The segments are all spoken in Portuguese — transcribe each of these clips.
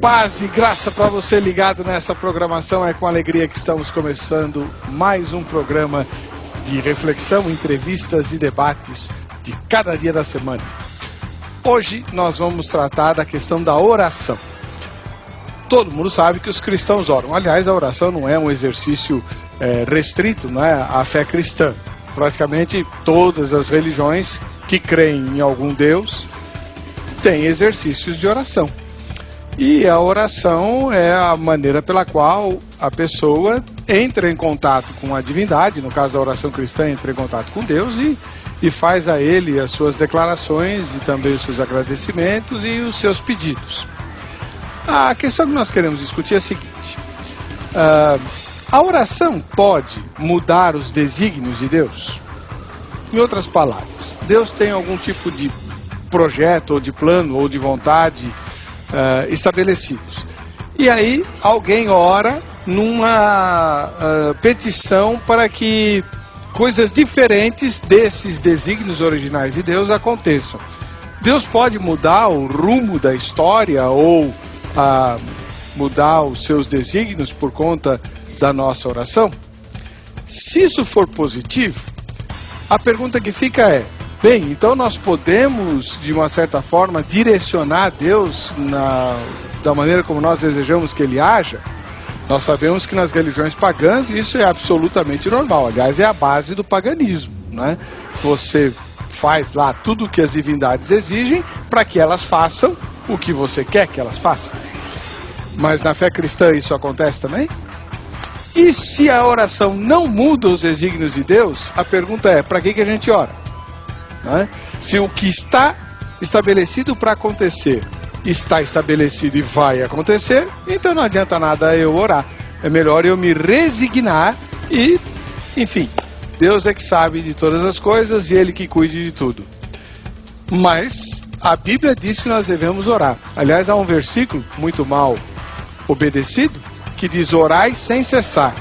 Paz e graça para você ligado nessa programação. É com alegria que estamos começando mais um programa de reflexão, entrevistas e debates de cada dia da semana. Hoje nós vamos tratar da questão da oração. Todo mundo sabe que os cristãos oram. Aliás, a oração não é um exercício restrito, não é? À fé cristã. Praticamente todas as religiões que creem em algum Deus têm exercícios de oração. E a oração é a maneira pela qual a pessoa entra em contato com a divindade, no caso da oração cristã, entra em contato com Deus e faz a Ele as suas declarações e também os seus agradecimentos e os seus pedidos. A questão que nós queremos discutir é a seguinte: a oração pode mudar os desígnios de Deus? Em outras palavras, Deus tem algum tipo de projeto, ou de plano, ou de vontade estabelecidos. E aí alguém ora numa petição para que coisas diferentes desses desígnios originais de Deus aconteçam. Deus pode mudar o rumo da história ou mudar os seus desígnios por conta da nossa oração? Se isso for positivo, a pergunta que fica é: bem, então nós podemos, de uma certa forma, direcionar Deus da maneira como nós desejamos que Ele haja? Nós sabemos que nas religiões pagãs isso é absolutamente normal. Aliás, é a base do paganismo, né? Você faz lá tudo o que as divindades exigem para que elas façam o que você quer que elas façam. Mas na fé cristã isso acontece também? E se a oração não muda os desígnios de Deus, a pergunta é: para que a gente ora? Né? Se o que está estabelecido para acontecer está estabelecido e vai acontecer, então não adianta nada eu orar. É melhor eu me resignar e, enfim, Deus é que sabe de todas as coisas e Ele que cuide de tudo. Mas a Bíblia diz que nós devemos orar. Aliás, há um versículo muito mal obedecido que diz: orai sem cessar.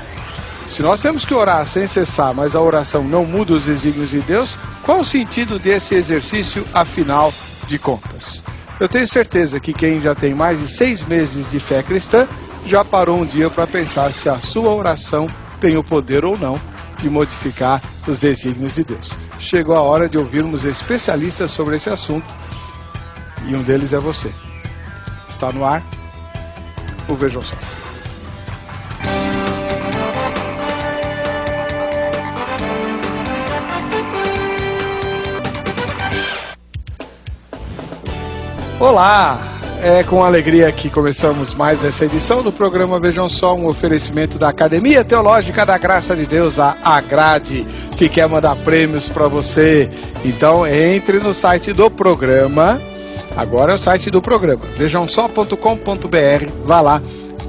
Se nós temos que orar sem cessar, mas a oração não muda os desígnios de Deus, qual o sentido desse exercício, afinal de contas? Eu tenho certeza que quem já tem mais de 6 meses de fé cristã já parou um dia para pensar se a sua oração tem o poder ou não de modificar os desígnios de Deus. Chegou a hora de ouvirmos especialistas sobre esse assunto e um deles é você. Está no ar o Vejam Só. Olá, é com alegria que começamos mais essa edição do programa Vejam Só, um oferecimento da Academia Teológica da Graça de Deus, a Agrade, que quer mandar prêmios para você. Então entre no site do programa, agora é o site do programa, vejamsó.com.br, vá lá,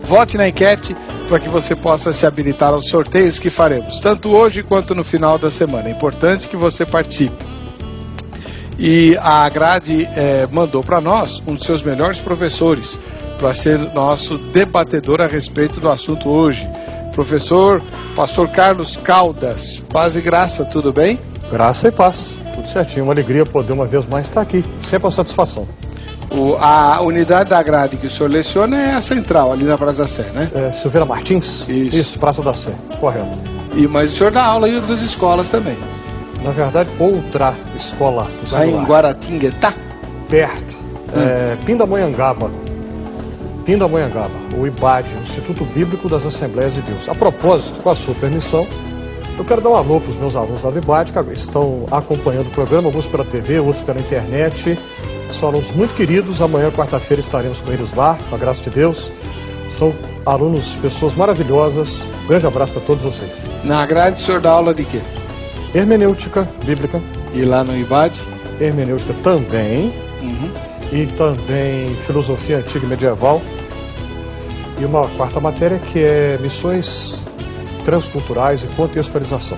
vote na enquete para que você possa se habilitar aos sorteios que faremos, tanto hoje quanto no final da semana. É importante que você participe. E a Agrade mandou para nós um dos seus melhores professores para ser nosso debatedor a respeito do assunto hoje. Professor, pastor Carlos Caldas, paz e graça, tudo bem? Graça e paz, tudo certinho, uma alegria poder uma vez mais estar aqui, sempre uma satisfação. A unidade da Agrade que o senhor leciona é a central, ali na Praça da Sé, né? Silveira Martins? Isso, Praça da Sé, correto. Mas o senhor dá aula em outras escolas também? Na verdade, outra escola. Lá em Guaratinguetá? Perto. Pindamonhangaba, o IBAD, Instituto Bíblico das Assembleias de Deus. A propósito, com a sua permissão, eu quero dar um alô para os meus alunos da IBAD, que estão acompanhando o programa, alguns pela TV, outros pela internet. São alunos muito queridos. Amanhã, quarta-feira, estaremos com eles lá, com a graça de Deus. São alunos, pessoas maravilhosas. Um grande abraço para todos vocês. Na Agrade, o senhor dá aula de quê? Hermenêutica bíblica. E lá no IBAD? Hermenêutica também. E também filosofia antiga e medieval. E uma quarta matéria que é missões transculturais e contextualização.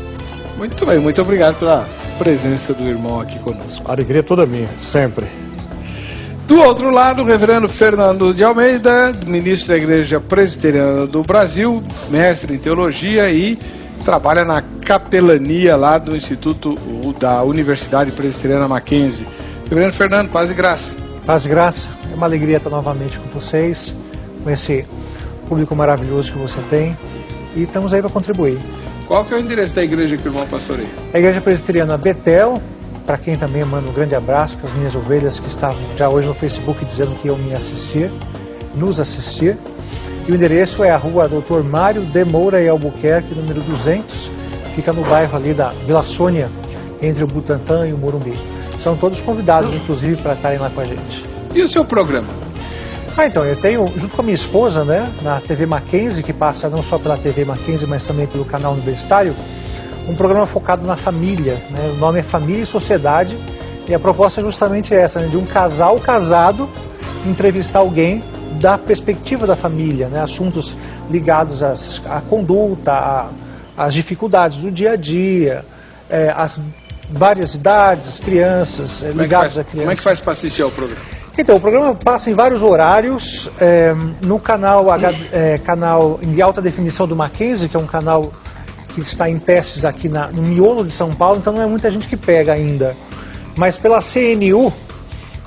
Muito bem, muito obrigado pela presença do irmão aqui conosco. A alegria é toda minha, sempre. Do outro lado, o reverendo Fernando de Almeida, ministro da Igreja Presbiteriana do Brasil, mestre em teologia e trabalha na capelania lá do Instituto da Universidade Presbiteriana Mackenzie. Reverendo Fernando, paz e graça. Paz e graça, é uma alegria estar novamente com vocês, com esse público maravilhoso que você tem, e estamos aí para contribuir. Qual que é o endereço da igreja que o irmão pastoreia? A Igreja Presbiteriana Betel, para quem também eu mando um grande abraço para as minhas ovelhas que estavam já hoje no Facebook dizendo que iam nos assistir. E o endereço é a rua Dr. Mário de Moura e Albuquerque, número 200, fica no bairro ali da Vila Sônia, entre o Butantã e o Morumbi. São todos convidados, inclusive, para estarem lá com a gente. E o seu programa? Então, eu tenho, junto com a minha esposa, né, na TV Mackenzie, que passa não só pela TV Mackenzie, mas também pelo canal universitário, um programa focado na família, né? O nome é Família e Sociedade, e a proposta é justamente essa, né? De um casal casado entrevistar alguém da perspectiva da família, né? Assuntos ligados à conduta, às dificuldades do dia a dia, às várias idades, crianças, ligados a crianças. Como é que faz para assistir ao programa? Então, o programa passa em vários horários, no canal em alta definição do Mackenzie, que é um canal que está em testes aqui no miolo de São Paulo, então não é muita gente que pega ainda. Mas pela CNU,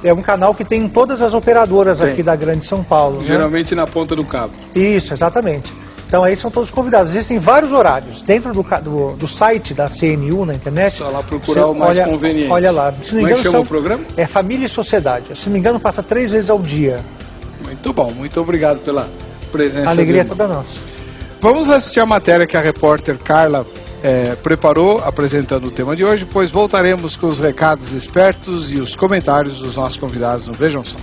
é um canal que tem em todas as operadoras aqui da Grande São Paulo. Geralmente, né? Na ponta do cabo. Isso, exatamente. Então aí são todos convidados. Existem vários horários. Dentro do site da CNU na internet. Só lá procurar o mais conveniente. Olha lá. Se não me engano, chama o programa? É Família e Sociedade. Se não me engano, passa 3 vezes ao dia. Muito bom. Muito obrigado pela presença. A alegria é toda nossa. Vamos assistir a matéria que a repórter Carla preparou, apresentando o tema de hoje, pois voltaremos com os recados espertos e os comentários dos nossos convidados no Vejam Só.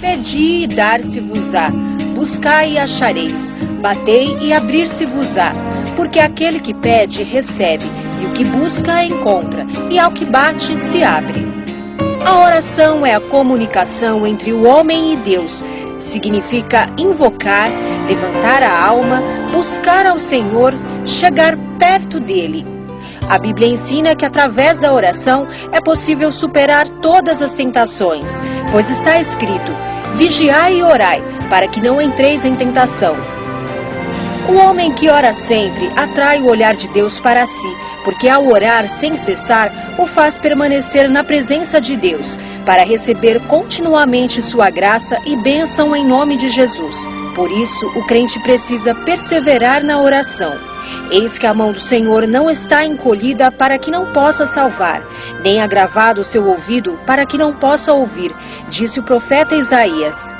Pedi e dar-se-vos-á, buscai e achareis, batei e abrir-se-vos-á, porque aquele que pede, recebe, e o que busca, encontra, e ao que bate, se abre. A oração é a comunicação entre o homem e Deus. Significa invocar, levantar a alma, buscar ao Senhor, chegar perto dele. A Bíblia ensina que através da oração é possível superar todas as tentações, pois está escrito: vigiai e orai, para que não entreis em tentação. O homem que ora sempre atrai o olhar de Deus para si, porque ao orar sem cessar, o faz permanecer na presença de Deus, para receber continuamente sua graça e bênção em nome de Jesus. Por isso, o crente precisa perseverar na oração. Eis que a mão do Senhor não está encolhida para que não possa salvar, nem agravado o seu ouvido para que não possa ouvir, disse o profeta Isaías.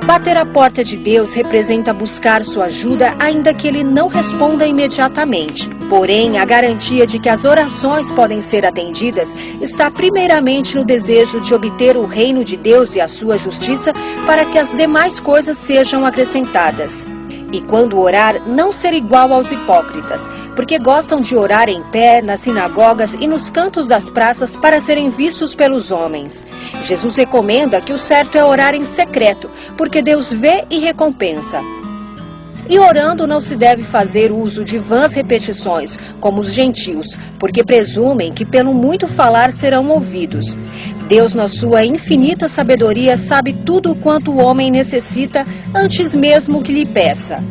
Bater a porta de Deus representa buscar sua ajuda, ainda que Ele não responda imediatamente. Porém, a garantia de que as orações podem ser atendidas está primeiramente no desejo de obter o reino de Deus e a sua justiça, para que as demais coisas sejam acrescentadas. E quando orar, não ser igual aos hipócritas, porque gostam de orar em pé, nas sinagogas e nos cantos das praças para serem vistos pelos homens. Jesus recomenda que o certo é orar em secreto, porque Deus vê e recompensa. E orando não se deve fazer uso de vãs repetições, como os gentios, porque presumem que pelo muito falar serão ouvidos. Deus, na sua infinita sabedoria, sabe tudo quanto o homem necessita antes mesmo que lhe peça.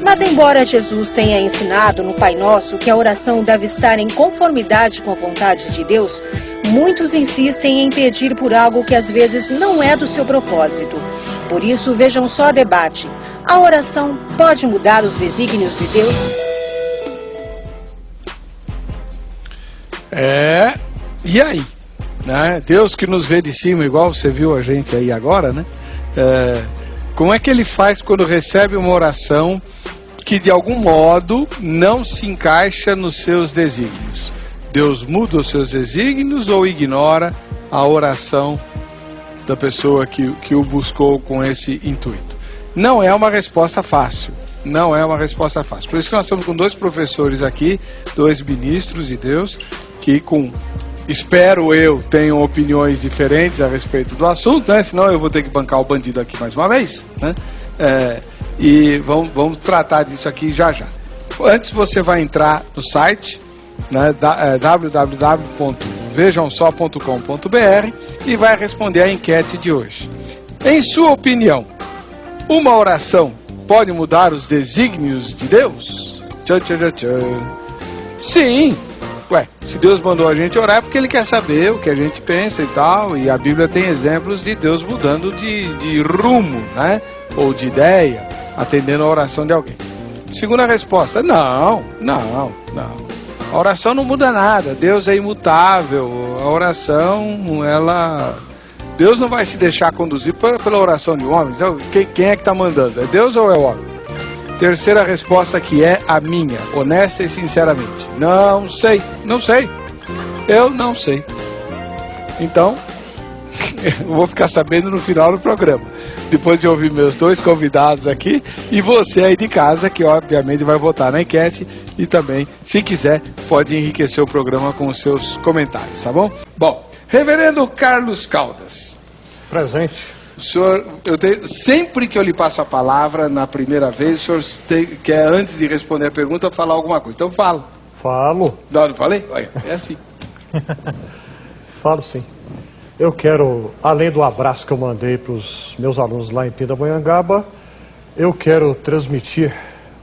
Mas embora Jesus tenha ensinado no Pai Nosso que a oração deve estar em conformidade com a vontade de Deus, muitos insistem em pedir por algo que às vezes não é do seu propósito. Por isso, vejam só o debate. A oração pode mudar os desígnios de Deus? E aí? Né? Deus que nos vê de cima, igual você viu a gente aí agora, né? Como é que Ele faz quando recebe uma oração que de algum modo não se encaixa nos seus desígnios? Deus muda os seus desígnios ou ignora a oração da pessoa que o buscou com esse intuito? Não é uma resposta fácil. Não é uma resposta fácil. Por isso que nós estamos com 2 professores aqui, 2 ministros de Deus, que espero eu, tenham opiniões diferentes a respeito do assunto, né? Senão eu vou ter que bancar o bandido aqui mais uma vez, né? E vamos tratar disso aqui já já. Antes você vai entrar no site, né, www.vejamsó.com.br e vai responder a enquete de hoje. Em sua opinião, uma oração pode mudar os desígnios de Deus? Tchan, tchan, tchan, tchan. Sim. Se Deus mandou a gente orar é porque Ele quer saber o que a gente pensa e tal. E a Bíblia tem exemplos de Deus mudando de rumo, né? ou de ideia, atendendo a oração de alguém. Segunda resposta, não. A oração não muda nada, Deus é imutável, a oração, Deus não vai se deixar conduzir pela oração de um homem. Então, quem é que está mandando? É Deus ou é o homem? Terceira resposta, que é a minha, honesta e sinceramente. Não sei. Eu não sei. Então, eu vou ficar sabendo no final do programa, depois de ouvir meus dois convidados aqui e você aí de casa, que obviamente vai votar na enquete e também, se quiser, pode enriquecer o programa com os seus comentários, tá bom? Bom, reverendo Carlos Caldas. Presente. O senhor, sempre que eu lhe passo a palavra na primeira vez, o senhor quer, antes de responder a pergunta, falar alguma coisa. Então fala. Falo. Não falei? Olha, é assim. Falo sim. Eu quero, além do abraço que eu mandei para os meus alunos lá em Pindamonhangaba, eu quero transmitir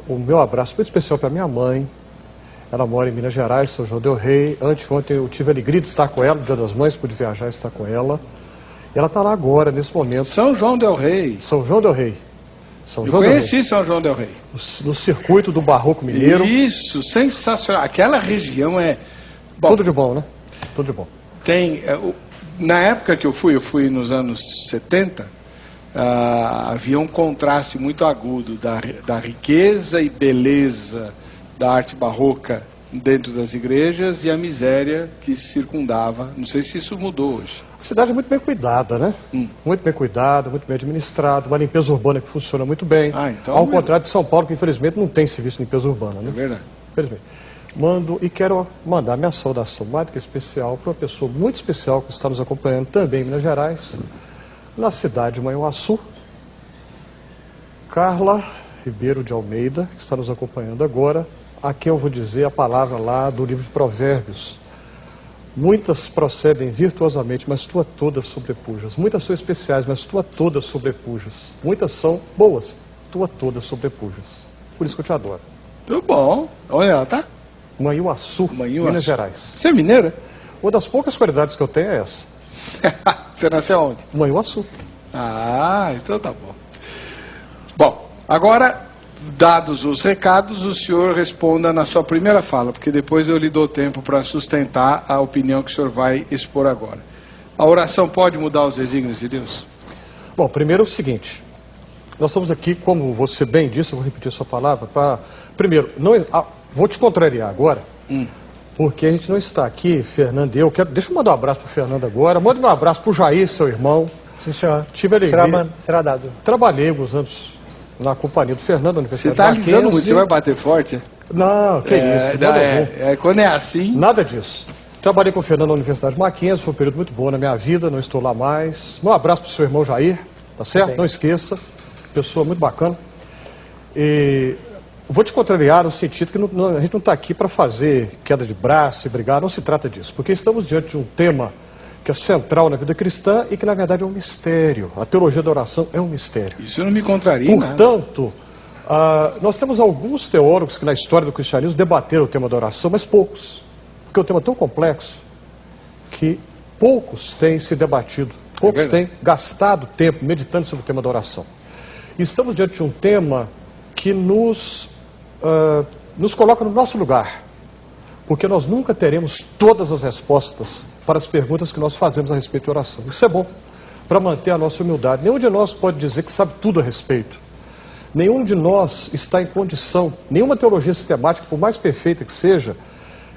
o meu abraço muito especial para minha mãe. Ela mora em Minas Gerais, São João del Rei. Anteontem eu tive a alegria de estar com ela, no Dia das Mães, pude viajar e estar com ela. E ela está lá agora, nesse momento. São João del Rei. São João del Rei. Eu conheci São João del Rei. No circuito do Barroco Mineiro. Isso, sensacional. Aquela região é... Bom, tudo de bom, né? Tudo de bom. Tem... Na época que eu fui nos anos 70, havia um contraste muito agudo da riqueza e beleza da arte barroca dentro das igrejas e a miséria que circundava. Não sei se isso mudou hoje. A cidade é muito bem cuidada, né? Muito bem cuidada, muito bem administrada, uma limpeza urbana que funciona muito bem. Então ao contrário de São Paulo, que infelizmente não tem serviço de limpeza urbana, né? É verdade. Infelizmente. Mando e quero mandar minha saudação mais do que especial para uma pessoa muito especial que está nos acompanhando também em Minas Gerais, na cidade de Manhuaçu, Carla Ribeiro de Almeida, que está nos acompanhando agora, a quem eu vou dizer a palavra lá do livro de Provérbios. Muitas procedem virtuosamente, mas tua todas sobrepujas. Muitas são especiais, mas tua todas sobrepujas. Muitas são boas, tua todas sobrepujas. Por isso que eu te adoro. Tudo bom. Onde ela tá? Manhuaçu, Minas Gerais. Você é mineiro? Uma das poucas qualidades que eu tenho é essa. Você nasceu onde? Manhuaçu. Então tá bom. Bom, agora, dados os recados, o senhor responda na sua primeira fala, porque depois eu lhe dou tempo para sustentar a opinião que o senhor vai expor agora. A oração pode mudar os desígnios de Deus? Bom, primeiro é o seguinte. Nós estamos aqui, como você bem disse, eu vou repetir a sua palavra, para... Primeiro, vou te contrariar agora, porque a gente não está aqui, Fernando e eu. Deixa eu mandar um abraço para o Fernando agora. Manda um abraço para o Jair, seu irmão. Sim, senhor. Tive alegria. Será dado. Trabalhei alguns anos na companhia do Fernando, na Universidade Você está alisando muito, você vai bater forte? Não, que isso. Quando é assim... Nada disso. Trabalhei com o Fernando na Universidade de Mackenzie, foi um período muito bom na minha vida, não estou lá mais. Um abraço para o seu irmão Jair, tá certo? Bem. Não esqueça. Pessoa muito bacana. E vou te contrariar no sentido que a gente não está aqui para fazer queda de braço e brigar, não se trata disso, porque estamos diante de um tema que é central na vida cristã e que na verdade é um mistério. A teologia da oração é um mistério. Isso não me contraria, portanto, nós temos alguns teólogos que na história do cristianismo debateram o tema da oração, mas poucos, porque é um tema tão complexo que poucos têm se debatido, poucos têm gastado tempo meditando sobre o tema da oração. E estamos diante de um tema que nos coloca no nosso lugar, porque nós nunca teremos todas as respostas para as perguntas que nós fazemos a respeito de oração. Isso é bom, para manter a nossa humildade. Nenhum de nós pode dizer que sabe tudo a respeito. Nenhum de nós está em condição, nenhuma teologia sistemática, por mais perfeita que seja,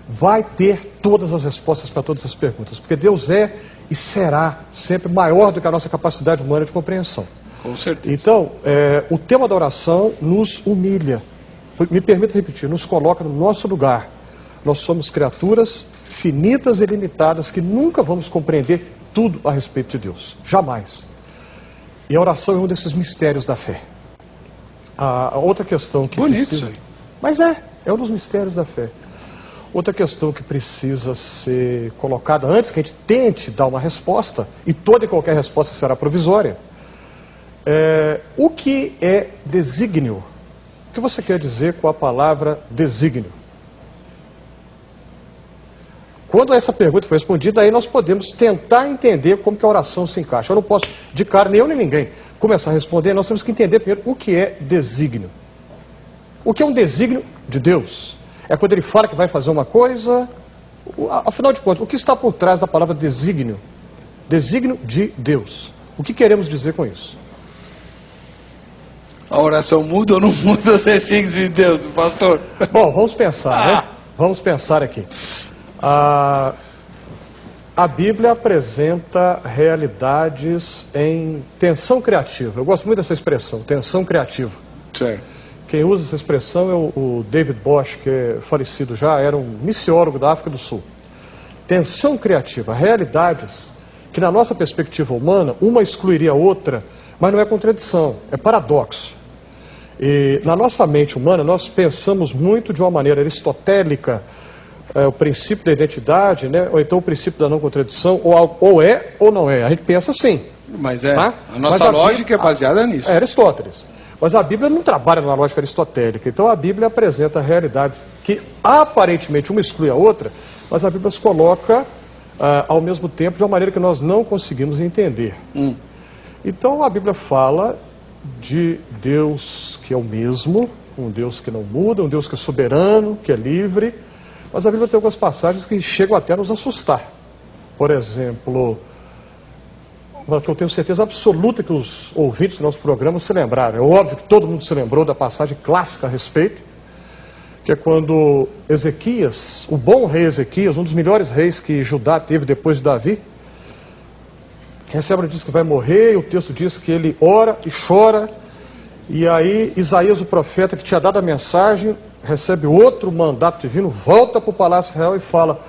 vai ter todas as respostas para todas as perguntas, porque Deus é e será sempre maior do que a nossa capacidade humana de compreensão. Com certeza. Então, o tema da oração nos humilha. Me permita repetir, nos coloca no nosso lugar. Nós somos criaturas finitas e limitadas que nunca vamos compreender tudo a respeito de Deus. Jamais. E a oração é um desses mistérios da fé. A outra questão que bonito precisa... isso aí. Mas é um dos mistérios da fé. Outra questão que precisa ser colocada antes que a gente tente dar uma resposta, e toda e qualquer resposta será provisória, o que é desígnio? O que você quer dizer com a palavra desígnio? Quando essa pergunta foi respondida, aí nós podemos tentar entender como que a oração se encaixa. Eu não posso, de cara, nem eu nem ninguém, começar a responder, nós temos que entender primeiro o que é desígnio. O que é um desígnio de Deus? É quando ele fala que vai fazer uma coisa. Afinal de contas, o que está por trás da palavra desígnio? Desígnio de Deus. O que queremos dizer com isso? A oração muda ou não muda os desígnios de Deus, pastor? Bom, vamos pensar, né? Vamos pensar aqui. A Bíblia apresenta realidades em tensão criativa. Eu gosto muito dessa expressão, tensão criativa. Certo. Quem usa essa expressão é o David Bosch, que é falecido já, era um missiólogo da África do Sul. Tensão criativa, realidades que na nossa perspectiva humana, uma excluiria a outra, mas não é contradição, é paradoxo. E na nossa mente humana, nós pensamos muito de uma maneira aristotélica, o princípio da identidade, né? Ou então o princípio da não contradição, ou é ou não é. A gente pensa assim. Mas a nossa lógica é baseada nisso. É Aristóteles. Mas a Bíblia não trabalha na lógica aristotélica. Então a Bíblia apresenta realidades que aparentemente uma exclui a outra, mas a Bíblia se coloca ao mesmo tempo de uma maneira que nós não conseguimos entender. Então a Bíblia fala de Deus que é o mesmo, um Deus que não muda, um Deus que é soberano, que é livre. Mas a Bíblia tem algumas passagens que chegam até a nos assustar. Por exemplo, que eu tenho certeza absoluta que os ouvintes do nosso programa se lembraram. É óbvio que todo mundo se lembrou da passagem clássica a respeito, que é quando Ezequias, o bom rei Ezequias, um dos melhores reis que Judá teve depois de Davi, recebe a notícia que vai morrer, e o texto diz que ele ora e chora, e aí Isaías, o profeta que tinha dado a mensagem, recebe outro mandato divino, volta para o Palácio Real e fala: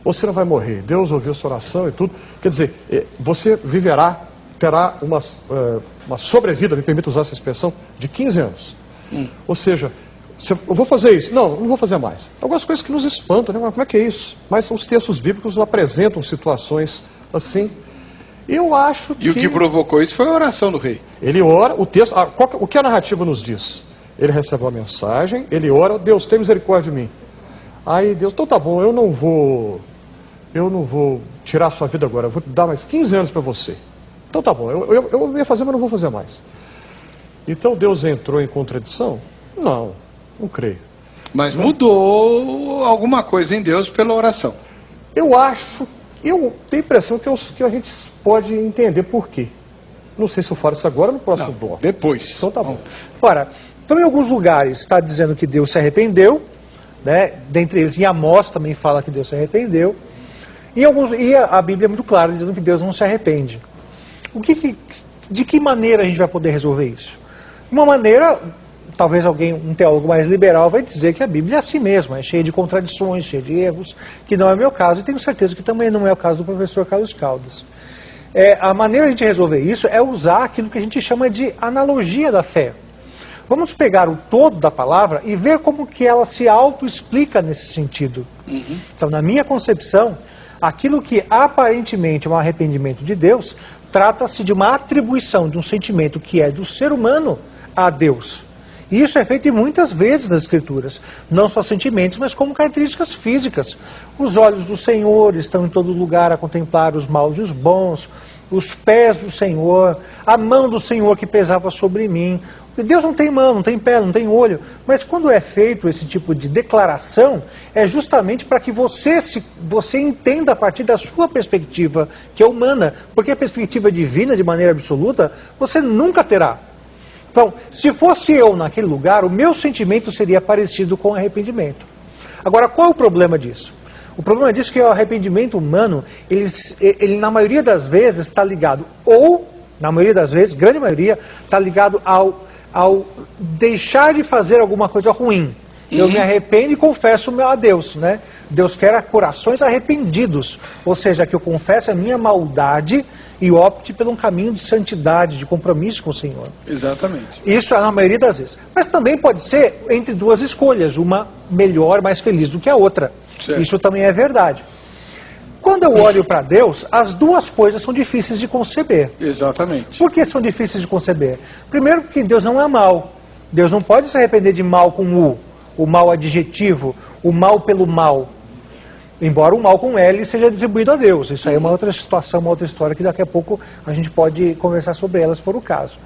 você não vai morrer, Deus ouviu sua oração e tudo. Quer dizer, você viverá, terá uma sobrevida, me permito usar essa expressão, de 15 anos. Ou seja, eu vou fazer isso. Não vou fazer mais. Algumas coisas que nos espantam, né? Como é que é isso? Mas os textos bíblicos nos apresentam situações assim. Eu acho que... E o que provocou isso foi a oração do rei. Ele ora, o texto... o que a narrativa nos diz? Ele recebe uma mensagem, ele ora: Deus, tem misericórdia de mim. Aí Deus: então tá bom, eu não vou tirar a sua vida agora, eu vou dar mais 15 anos para você. Então tá bom, eu ia fazer, mas não vou fazer mais. Então Deus entrou em contradição? Não creio. Mas mudou alguma coisa em Deus pela oração. Eu tenho a impressão que a gente pode entender por quê. Não sei se eu falo isso agora ou no próximo bloco. Depois. Então tá bom. Ora, então em alguns lugares está dizendo que Deus se arrependeu, né? Dentre eles em Amós também fala que Deus se arrependeu, e a Bíblia é muito clara dizendo que Deus não se arrepende. De que maneira a gente vai poder resolver isso? Uma maneira, talvez um teólogo mais liberal vai dizer que a Bíblia é assim mesmo, é cheia de contradições, cheia de erros, que não é o meu caso, e tenho certeza que também não é o caso do professor Carlos Caldas. A maneira de a gente resolver isso é usar aquilo que a gente chama de analogia da fé. Vamos pegar o todo da palavra e ver como que ela se auto-explica nesse sentido. Então, na minha concepção, aquilo que aparentemente é um arrependimento de Deus, trata-se de uma atribuição de um sentimento que é do ser humano a Deus. E isso é feito muitas vezes nas Escrituras, não só sentimentos, mas como características físicas. Os olhos do Senhor estão em todo lugar a contemplar os maus e os bons, os pés do Senhor, a mão do Senhor que pesava sobre mim. Deus não tem mão, não tem pé, não tem olho, mas quando é feito esse tipo de declaração, é justamente para que você entenda a partir da sua perspectiva, que é humana, porque a perspectiva divina, de maneira absoluta, você nunca terá. Então, se fosse eu naquele lugar, o meu sentimento seria parecido com arrependimento. Agora, qual é o problema disso? O problema disso é que o arrependimento humano, ele na maioria das vezes está ligado, na maioria das vezes, grande maioria, está ligado ao deixar de fazer alguma coisa ruim. Eu me arrependo e confesso a Deus, né? Deus quer corações arrependidos, ou seja, que eu confesse a minha maldade e opte por um caminho de santidade, de compromisso com o Senhor. Exatamente. Isso é na maioria das vezes. Mas também pode ser entre duas escolhas, uma melhor, mais feliz do que a outra. Certo. Isso também é verdade. Quando eu olho para Deus, as duas coisas são difíceis de conceber. Exatamente. Por que são difíceis de conceber? Primeiro, porque Deus não é mal. Deus não pode se arrepender de mal com o mal adjetivo, o mal pelo mal. Embora o mal com L seja atribuído a Deus. Isso aí é uma outra situação, uma outra história que daqui a pouco a gente pode conversar sobre ela, se for o caso.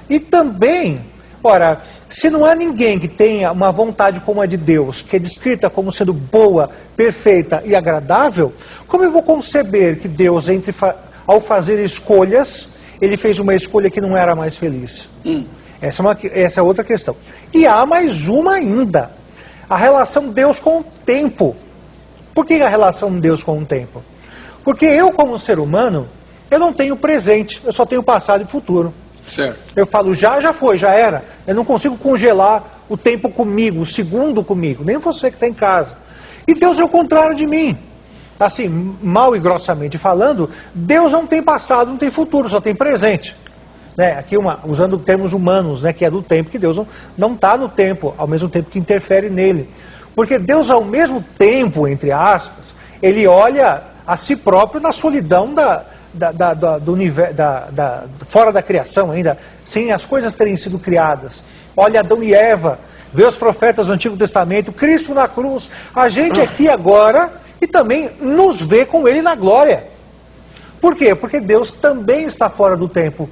E também, ora, se não há ninguém que tenha uma vontade como a de Deus, que é descrita como sendo boa, perfeita e agradável, como eu vou conceber que Deus, ao fazer escolhas, ele fez uma escolha que não era mais feliz? Essa é outra questão. E há mais uma ainda. A relação de Deus com o tempo. Por que a relação de Deus com o tempo? Porque eu, como ser humano, eu não tenho presente, eu só tenho passado e futuro. Certo. Eu falo, já foi, já era. Eu não consigo congelar o tempo comigo, o segundo comigo, nem você que está em casa. E Deus é o contrário de mim. Assim, mal e grossamente falando, Deus não tem passado, não tem futuro, só tem presente. Né? Aqui usando termos humanos, né, que é do tempo, que Deus não está no tempo, ao mesmo tempo que interfere nele. Porque Deus, ao mesmo tempo, entre aspas, ele olha a si próprio na solidão do universo, fora da criação ainda, sem as coisas terem sido criadas. Olha Adão e Eva, vê os profetas do Antigo Testamento, Cristo na cruz, a gente aqui agora, e também nos vê com ele na glória. Por quê? Porque Deus também está fora do tempo.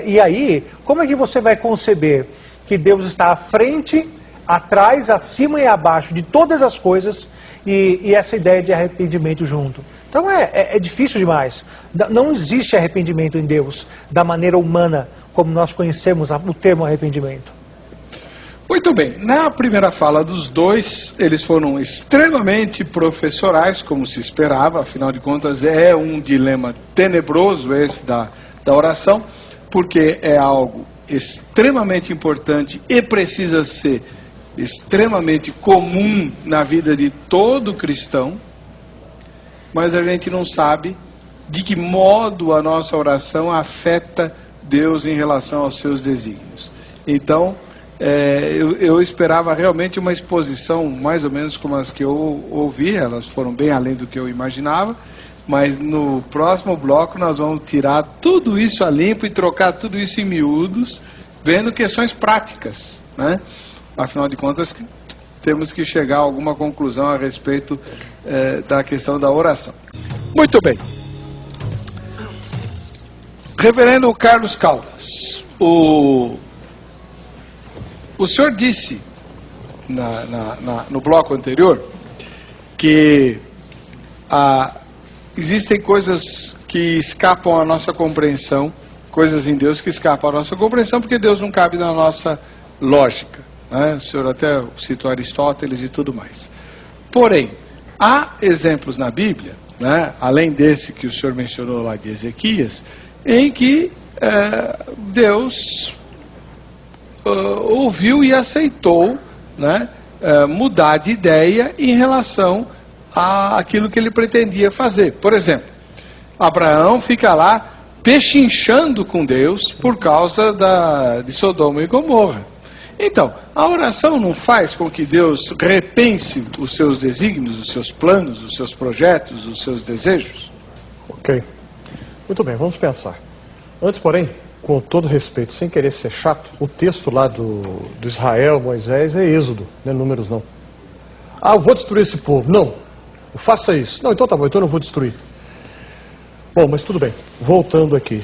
E aí, como é que você vai conceber que Deus está à frente, atrás, acima e abaixo de todas as coisas e essa ideia de arrependimento junto? Então é difícil demais. Não existe arrependimento em Deus da maneira humana como nós conhecemos o termo arrependimento. Muito bem, na primeira fala dos dois, eles foram extremamente professorais, como se esperava, afinal de contas é um dilema tenebroso esse da oração, porque é algo extremamente importante e precisa ser extremamente comum na vida de todo cristão, mas a gente não sabe de que modo a nossa oração afeta Deus em relação aos seus desígnios. Então, eu esperava realmente uma exposição mais ou menos como as que eu ouvi, elas foram bem além do que eu imaginava, mas no próximo bloco nós vamos tirar tudo isso a limpo e trocar tudo isso em miúdos, vendo questões práticas, né? Afinal de contas, temos que chegar a alguma conclusão a respeito da questão da oração. Muito bem. Reverendo Carlos Caldas, o senhor disse no bloco anterior que existem coisas que escapam à nossa compreensão, coisas em Deus que escapam à nossa compreensão, porque Deus não cabe na nossa lógica. O senhor até citou Aristóteles e tudo mais. Porém, há exemplos na Bíblia, né, além desse que o senhor mencionou lá de Ezequias, em que Deus ouviu e aceitou, né, mudar de ideia em relação àquilo que ele pretendia fazer. Por exemplo, Abraão fica lá pechinchando com Deus por causa de Sodoma e Gomorra. Então, a oração não faz com que Deus repense os seus desígnios, os seus planos, os seus projetos, os seus desejos? Ok. Muito bem, vamos pensar. Antes, porém, com todo respeito, sem querer ser chato, o texto lá do Israel, Moisés, é Êxodo, não é Números não. Eu vou destruir esse povo. Não, faça isso. Não, então tá bom, então eu não vou destruir. Bom, mas tudo bem. Voltando aqui.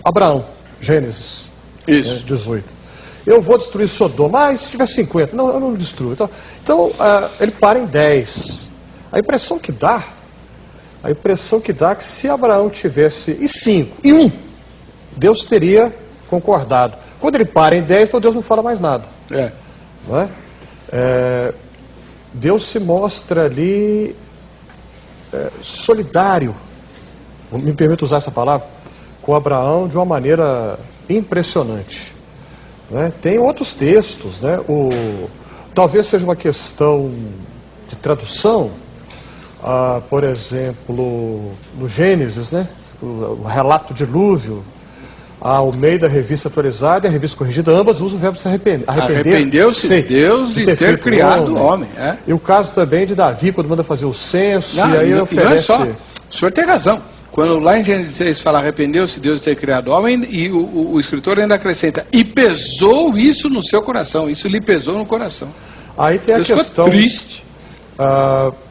Abraão, Gênesis 18. Eu vou destruir Sodoma. E se tiver 50? Não, eu não destruo. Então ele para em 10. A impressão que dá é que se Abraão tivesse 5 e 1, Deus teria concordado. Quando ele para em 10, então Deus não fala mais nada. Não é? Deus se mostra ali solidário, me permito usar essa palavra, com Abraão de uma maneira impressionante. Né? Tem outros textos, né? Talvez seja uma questão de tradução, por exemplo, no Gênesis, né? O relato do dilúvio, ao meio da revista atualizada e a revista corrigida, ambas usam o verbo se arrepender. Arrependeu-se Deus de ter criado o homem. E o caso também de Davi, quando manda fazer o censo, e aí oferece... Não é só. O senhor tem razão. Quando lá em Gênesis 6 fala arrependeu-se Deus de ter criado o homem, e o escritor ainda acrescenta, e pesou isso no seu coração, isso lhe pesou no coração. Aí tem a Deus ficou questão... triste.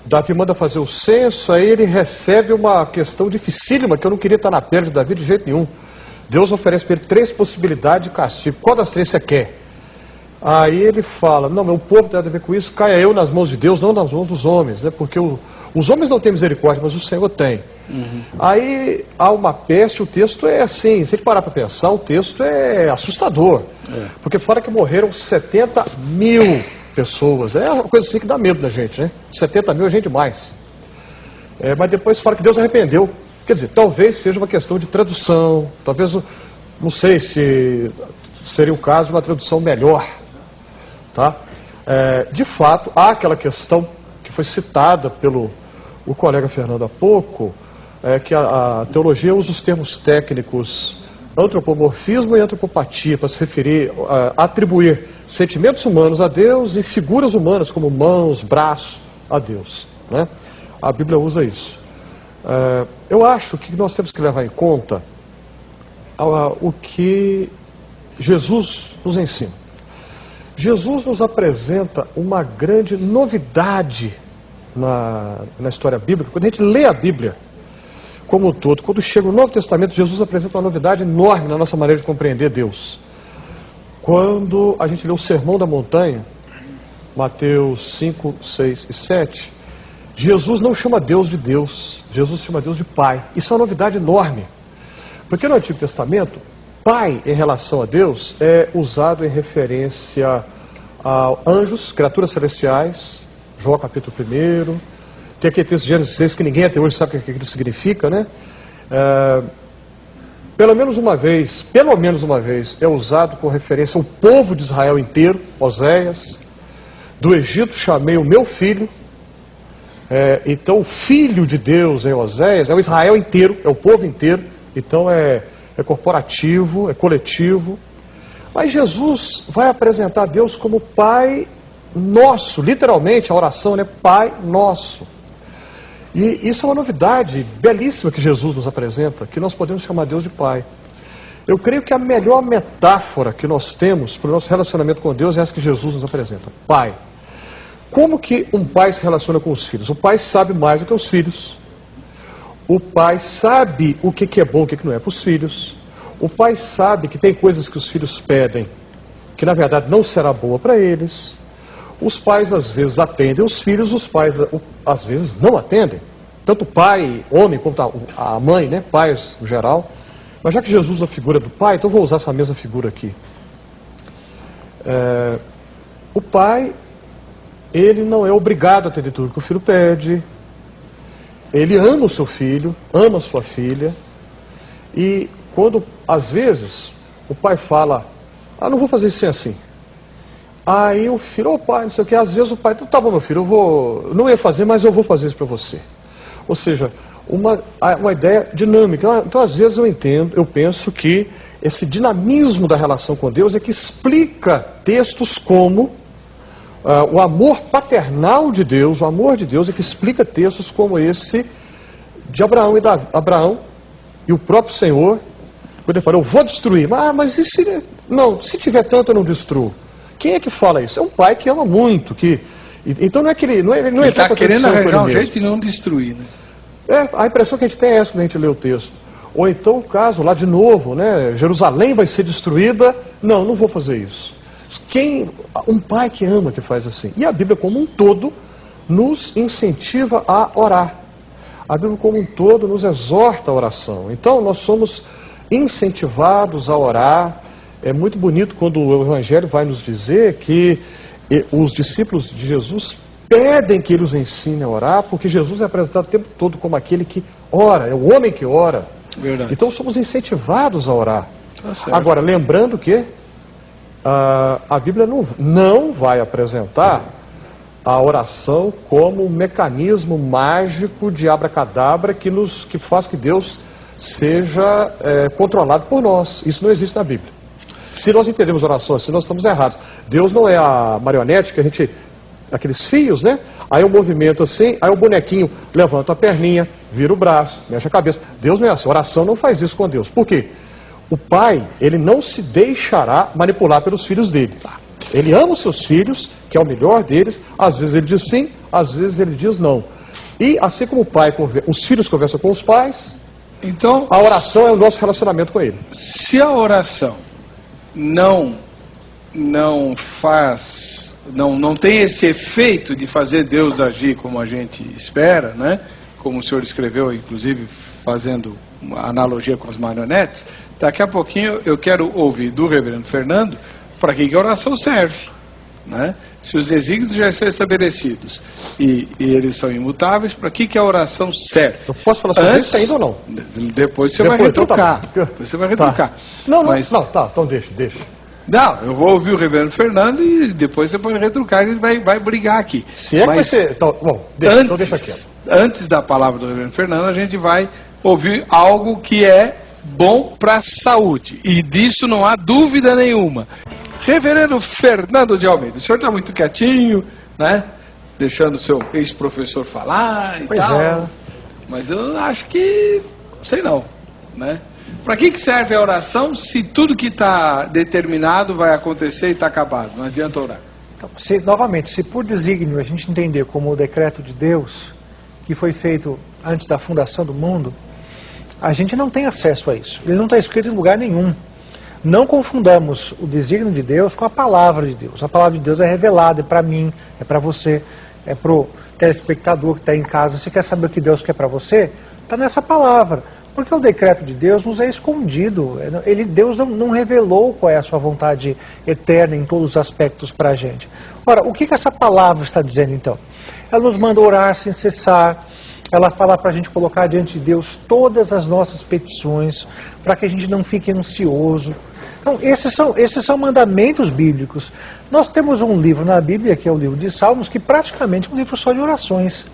Davi manda fazer o censo, aí ele recebe uma questão dificílima, que eu não queria estar na pele de Davi de jeito nenhum. Deus oferece para ele 3 possibilidades de castigo. Qual das 3 você quer? Aí ele fala, não, meu povo tem a ver com isso, caia eu nas mãos de Deus, não nas mãos dos homens, né? Porque os homens não têm misericórdia, mas o Senhor tem. Aí há uma peste, o texto é assim, se a gente parar para pensar, o texto é assustador. Porque fala que morreram 70 mil pessoas, é uma coisa assim que dá medo da gente, né? 70 mil é gente demais. Mas depois fala que Deus arrependeu. Quer dizer, talvez seja uma questão de tradução, talvez, não sei se seria o caso de uma tradução melhor. Tá? De fato, há aquela questão que foi citada pelo colega Fernando há pouco, que a teologia usa os termos técnicos antropomorfismo e antropopatia para se referir, atribuir sentimentos humanos a Deus e figuras humanas como mãos, braços a Deus. Né? A Bíblia usa isso. Eu acho que nós temos que levar em conta o que Jesus nos ensina. Jesus nos apresenta uma grande novidade na história bíblica. Quando a gente lê a Bíblia como um todo, quando chega o Novo Testamento, Jesus apresenta uma novidade enorme na nossa maneira de compreender Deus. Quando a gente lê o Sermão da Montanha, Mateus 5, 6 e 7, Jesus não chama Deus de Deus, Jesus chama Deus de Pai. Isso é uma novidade enorme. Porque no Antigo Testamento, Pai em relação a Deus é usado em referência a anjos, criaturas celestiais, João capítulo 1, tem aquele texto de Gênesis 6 que ninguém até hoje sabe o que aquilo significa, né? Pelo menos uma vez é usado com referência ao povo de Israel inteiro, Oséias, do Egito chamei o meu filho. Então o filho de Deus em Oséias é o Israel inteiro, é o povo inteiro, então é corporativo, é coletivo. Mas Jesus vai apresentar Deus como Pai nosso, literalmente a oração é Pai nosso. E isso é uma novidade belíssima que Jesus nos apresenta, que nós podemos chamar Deus de Pai. Eu creio que a melhor metáfora que nós temos para o nosso relacionamento com Deus é essa que Jesus nos apresenta, Pai. Como que um pai se relaciona com os filhos? O pai sabe mais do que os filhos. O pai sabe o que é bom e o que não é para os filhos. O pai sabe que tem coisas que os filhos pedem que na verdade não será boa para eles. Os pais às vezes atendem os filhos, os pais às vezes não atendem. Tanto o pai, homem, como a mãe, né? Pais no geral. Mas já que Jesus usa a figura do pai, então eu vou usar essa mesma figura aqui. O pai, ele não é obrigado a atender tudo que o filho pede. Ele ama o seu filho, ama a sua filha. E quando, às vezes, o pai fala, não vou fazer isso assim. Aí o filho, pai, não sei o que, às vezes o pai, tá bom meu filho, não ia fazer, mas eu vou fazer isso para você. Ou seja, uma ideia dinâmica. Então às vezes eu penso que esse dinamismo da relação com Deus é que explica textos como o amor paternal de Deus, o amor de Deus é que explica textos como esse de Abraão e o próprio Senhor, quando ele fala, eu vou destruir, mas e se tiver tanto eu não destruo. Quem é que fala isso? É um pai que ama muito, então não é que ele está querendo arranjar um jeito de não destruir, né? A impressão que a gente tem é essa quando a gente lê o texto. Ou então o caso lá de novo, né? Jerusalém vai ser destruída. Não vou fazer isso. Um pai que ama que faz assim. E a Bíblia como um todo nos incentiva a orar. A Bíblia como um todo nos exorta a oração. Então nós somos incentivados a orar. É muito bonito quando o Evangelho vai nos dizer que os discípulos de Jesus pedem que ele os ensine a orar, porque Jesus é apresentado o tempo todo como aquele que ora, é o homem que ora. Verdade. Então somos incentivados a orar. Tá. Agora, lembrando que a Bíblia não vai apresentar a oração como um mecanismo mágico de abracadabra que faz que Deus seja controlado por nós. Isso não existe na Bíblia. Se nós entendemos oração assim, nós estamos errados. Deus não é a marionete que aqueles fios, né? Aí o movimento assim, aí o bonequinho levanta a perninha, vira o braço, mexe a cabeça. Deus não é assim. A oração não faz isso com Deus. Por quê? O pai, ele não se deixará manipular pelos filhos dele. Ele ama os seus filhos, que é o melhor deles. Às vezes ele diz sim, às vezes ele diz não. E assim como os filhos conversam com os pais, então, a oração é o nosso relacionamento com ele. Se a oração não tem esse efeito de fazer Deus agir como a gente espera, né? Como o senhor escreveu, inclusive fazendo uma analogia com as marionetes, daqui a pouquinho eu quero ouvir do reverendo Fernando para que a oração serve, né? Se os desígnios já estão estabelecidos e eles são imutáveis, para que a oração serve? Eu posso falar sobre isso ainda ou não? Depois você vai retrucar. Depois você vai retrucar. Então deixa. Não, eu vou ouvir o reverendo Fernando e depois você pode retrucar e ele vai brigar aqui. Se é que vai ser... Então deixa aqui. Antes da palavra do reverendo Fernando, a gente vai ouvir algo que é bom para a saúde. E disso não há dúvida nenhuma. Reverendo Fernando de Almeida, o senhor está muito quietinho, né? Deixando o seu ex-professor falar e pois tal. É. Mas eu acho que... sei não, né? Para que serve a oração se tudo que está determinado vai acontecer e está acabado? Não adianta orar. Então, se por desígnio a gente entender como o decreto de Deus, que foi feito antes da fundação do mundo, a gente não tem acesso a isso. Ele não está escrito em lugar nenhum. Não confundamos o desígnio de Deus com a palavra de Deus. A palavra de Deus é revelada, é para mim, é para você, é para o telespectador que está em casa. Você quer saber o que Deus quer para você? Está nessa palavra. Porque o decreto de Deus nos é escondido. Deus não revelou qual é a sua vontade eterna em todos os aspectos para a gente. Ora, o que essa palavra está dizendo então? Ela nos manda orar sem cessar. Ela fala para a gente colocar diante de Deus todas as nossas petições, para que a gente não fique ansioso. Então, esses são mandamentos bíblicos. Nós temos um livro na Bíblia, que é o livro de Salmos, que praticamente é um livro só de orações.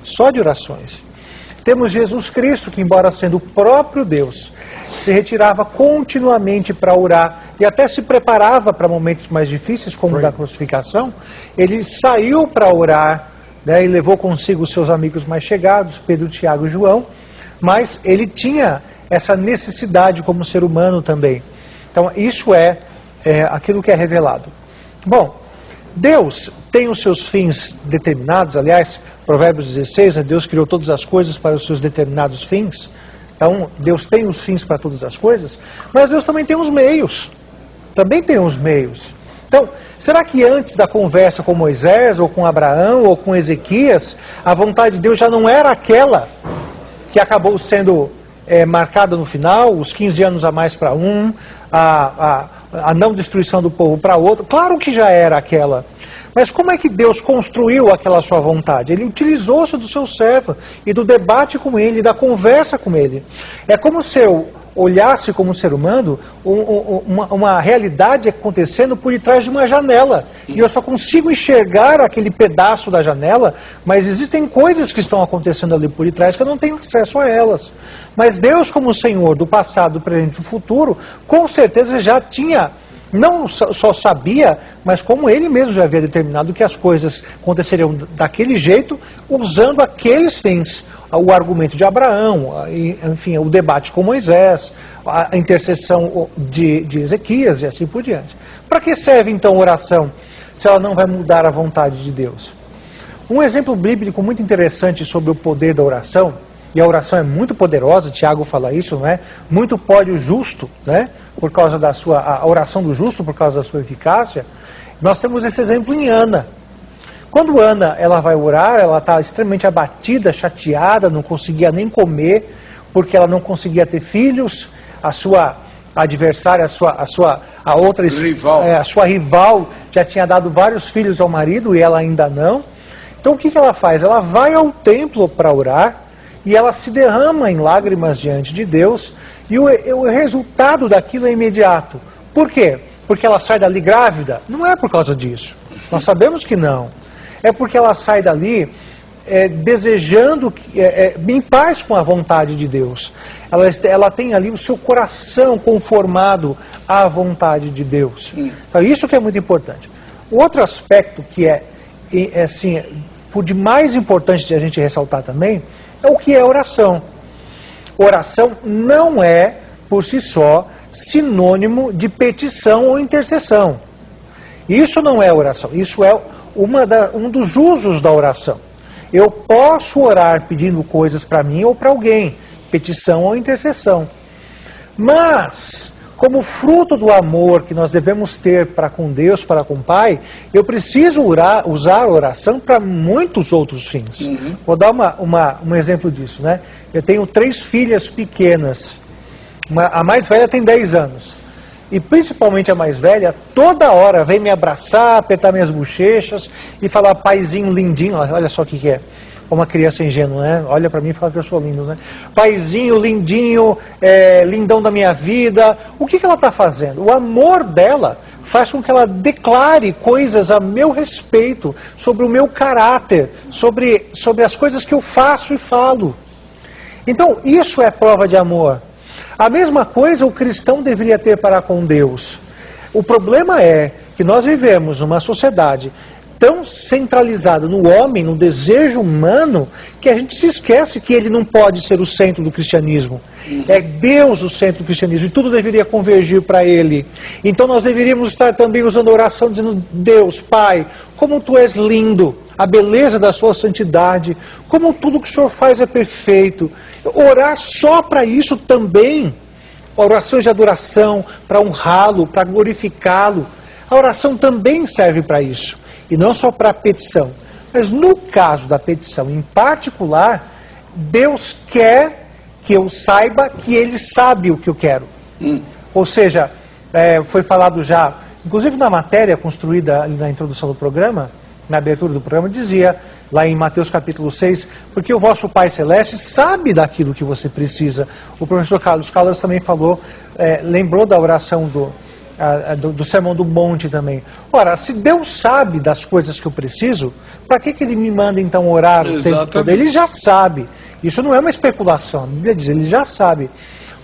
Só de orações. Temos Jesus Cristo, que embora sendo o próprio Deus, se retirava continuamente para orar e até se preparava para momentos mais difíceis, como o da crucificação. Ele saiu para orar, né, e levou consigo os seus amigos mais chegados, Pedro, Tiago e João, mas ele tinha essa necessidade como ser humano também. Então isso é aquilo que é revelado. Bom, Deus tem os seus fins determinados. Aliás, Provérbios 16, né, Deus criou todas as coisas para os seus determinados fins. Então, Deus tem os fins para todas as coisas, mas Deus também tem os meios. Também tem os meios. Então, será que antes da conversa com Moisés, ou com Abraão, ou com Ezequias, a vontade de Deus já não era aquela que acabou sendo marcada no final, os 15 anos a mais para um, a não destruição do povo para outro? Claro que já era aquela. Mas como é que Deus construiu aquela sua vontade? Ele utilizou-se do seu servo e do debate com ele, da conversa com ele. É como se eu olhasse como ser humano uma realidade acontecendo por detrás de uma janela. E eu só consigo enxergar aquele pedaço da janela, mas existem coisas que estão acontecendo ali por detrás que eu não tenho acesso a elas. Mas Deus, como Senhor do passado, do presente e do futuro, com certeza já tinha, não só sabia, mas como ele mesmo já havia determinado que as coisas aconteceriam daquele jeito, usando aqueles fins. O argumento de Abraão, enfim, o debate com Moisés, a intercessão de Ezequias e assim por diante. Para que serve então a oração, se ela não vai mudar a vontade de Deus? Um exemplo bíblico muito interessante sobre o poder da oração, e a oração é muito poderosa, Tiago fala isso, não é? Muito pode o justo, né? Por causa da a oração do justo, por causa da sua eficácia. Nós temos esse exemplo em Ana. Quando Ana ela vai orar, ela está extremamente abatida, chateada, não conseguia nem comer, porque ela não conseguia ter filhos, a sua adversária, a outra rival. A sua rival já tinha dado vários filhos ao marido e ela ainda não. Então o que ela faz? Ela vai ao templo para orar e ela se derrama em lágrimas diante de Deus e o resultado daquilo é imediato. Por quê? Porque ela sai dali grávida? Não é por causa disso. Nós sabemos que não. É porque ela sai dali desejando, em paz com a vontade de Deus. Ela tem ali o seu coração conformado à vontade de Deus. Então, isso que é muito importante. O outro aspecto que assim, por de mais importante de a gente ressaltar também, é o que é oração. Oração não é, por si só, sinônimo de petição ou intercessão. Isso não é oração, isso é um dos usos da oração. Eu posso orar pedindo coisas para mim ou para alguém, petição ou intercessão. Mas, como fruto do amor que nós devemos ter para com Deus, para com o Pai, eu preciso usar a oração para muitos outros fins. Vou dar um exemplo disso, né? Eu tenho 3 filhas pequenas. A mais velha tem 10 anos. E principalmente a mais velha, toda hora vem me abraçar, apertar minhas bochechas e falar, paizinho lindinho, olha só o que é. Uma criança ingênua, né? Olha para mim e fala que eu sou lindo, né? Paizinho, lindinho, lindão da minha vida. O que ela está fazendo? O amor dela faz com que ela declare coisas a meu respeito, sobre o meu caráter, sobre as coisas que eu faço e falo. Então, isso é prova de amor. A mesma coisa o cristão deveria ter para com Deus. O problema é que nós vivemos numa sociedade tão centralizada no homem, no desejo humano, que a gente se esquece que ele não pode ser o centro do cristianismo. É Deus o centro do cristianismo e tudo deveria convergir para Ele. Então nós deveríamos estar também usando a oração dizendo, Deus, Pai, como Tu és lindo, a beleza da Sua santidade, como tudo que o Senhor faz é perfeito. Orar só para isso também. Orações de adoração, para honrá-lo, para glorificá-lo. A oração também serve para isso. E não só para a petição. Mas no caso da petição em particular, Deus quer que eu saiba que Ele sabe o que eu quero. Ou seja, foi falado já, inclusive na matéria construída na introdução do programa, na abertura do programa, dizia, lá em Mateus capítulo 6, porque o vosso Pai Celeste sabe daquilo que você precisa. O professor Carlos Caldas também falou, lembrou da oração do Sermão do Monte também. Ora, se Deus sabe das coisas que eu preciso, para que Ele me manda então orar o tempo todo? Ele já sabe. Isso não é uma especulação. A Bíblia diz, Ele já sabe.